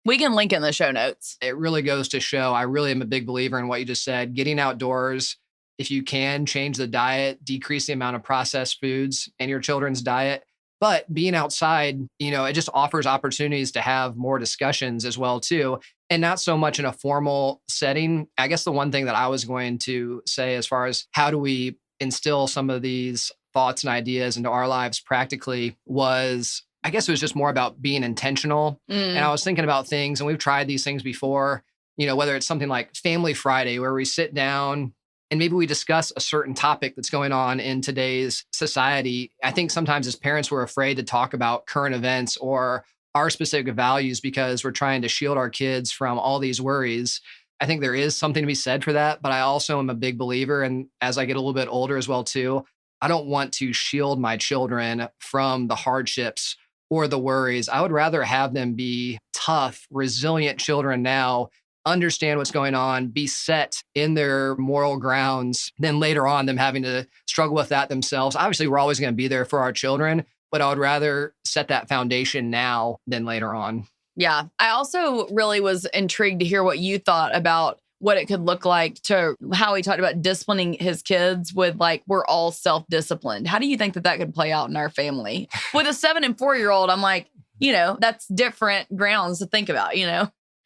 We can link in the show notes. It really goes to show, I really am a big believer in what you just said, getting outdoors. If you can, change the diet, decrease the amount of processed foods in your children's diet. But being outside, it just offers opportunities to have more discussions as well, too. And not so much in a formal setting. I guess the one thing that I was going to say as far as how do we instill some of these thoughts and ideas into our lives practically was, I guess it was just more about being intentional. And I was thinking about things, and we've tried these things before, whether it's something like Family Friday, where we sit down and maybe we discuss a certain topic that's going on in today's society. I think sometimes as parents, we're afraid to talk about current events or our specific values because we're trying to shield our kids from all these worries. I think there is something to be said for that, but I also am a big believer. And as I get a little bit older as well, too, I don't want to shield my children from the hardships or the worries. I would rather have them be tough, resilient children now, understand what's going on, be set in their moral grounds, then later on them having to struggle with that themselves. Obviously, we're always going to be there for our children, but I would rather set that foundation now than later on. Yeah. I also really was intrigued to hear what you thought about what it could look like, to how he talked about disciplining his kids with like, we're all self-disciplined. How do you think that could play out in our family? With a 7 and 4-year-old, I'm like, that's different grounds to think about,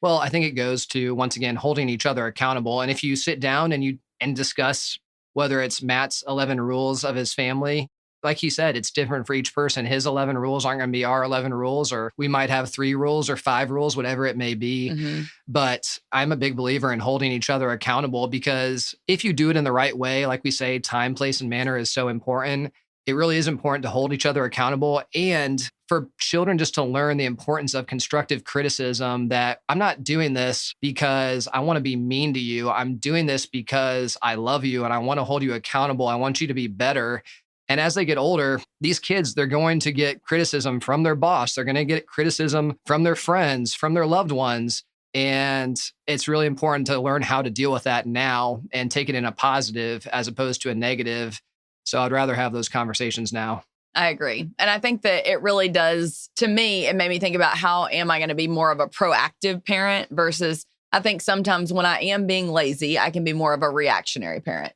Well, I think it goes to, once again, holding each other accountable. And if you sit down and discuss whether it's Matt's 11 rules of his family, like he said, it's different for each person. His 11 rules aren't going to be our 11 rules, or we might have 3 rules or 5 rules, whatever it may be. Mm-hmm. But I'm a big believer in holding each other accountable, because if you do it in the right way, like we say, time, place, and manner is so important. It really is important to hold each other accountable, and for children just to learn the importance of constructive criticism, that I'm not doing this because I want to be mean to you. I'm doing this because I love you and I want to hold you accountable. I want you to be better. And as they get older, these kids, they're going to get criticism from their boss. They're going to get criticism from their friends, from their loved ones. And it's really important to learn how to deal with that now and take it in a positive as opposed to a negative. So I'd rather have those conversations now. I agree. And I think that it really does, to me, it made me think about how am I going to be more of a proactive parent versus, I think sometimes when I am being lazy, I can be more of a reactionary parent.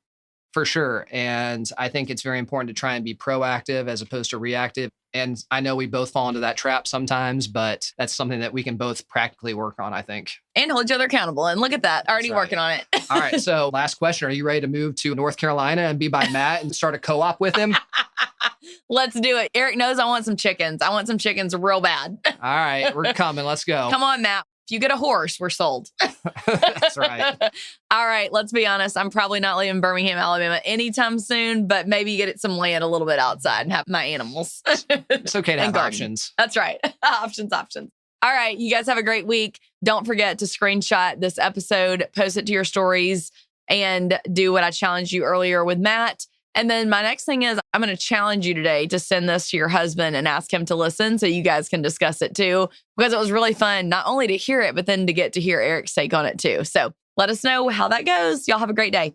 For sure. And I think it's very important to try and be proactive as opposed to reactive. And I know we both fall into that trap sometimes, but that's something that we can both practically work on, I think. And hold each other accountable. And look at that, already working on it. All right. So last question. Are you ready to move to North Carolina and be by Matt and start a co-op with him? Let's do it. Eric knows I want some chickens. I want some chickens real bad. All right. We're coming. Let's go. Come on, Matt. If you get a horse, we're sold. That's right. All right. Let's be honest. I'm probably not leaving Birmingham, Alabama anytime soon, but maybe get some land a little bit outside and have my animals. It's okay to have options. That's right. Options. All right. You guys have a great week. Don't forget to screenshot this episode, post it to your stories, and do what I challenged you earlier with Matt. And then my next thing is I'm going to challenge you today to send this to your husband and ask him to listen so you guys can discuss it too, because it was really fun, not only to hear it, but then to get to hear Eric's take on it too. So let us know how that goes. Y'all have a great day.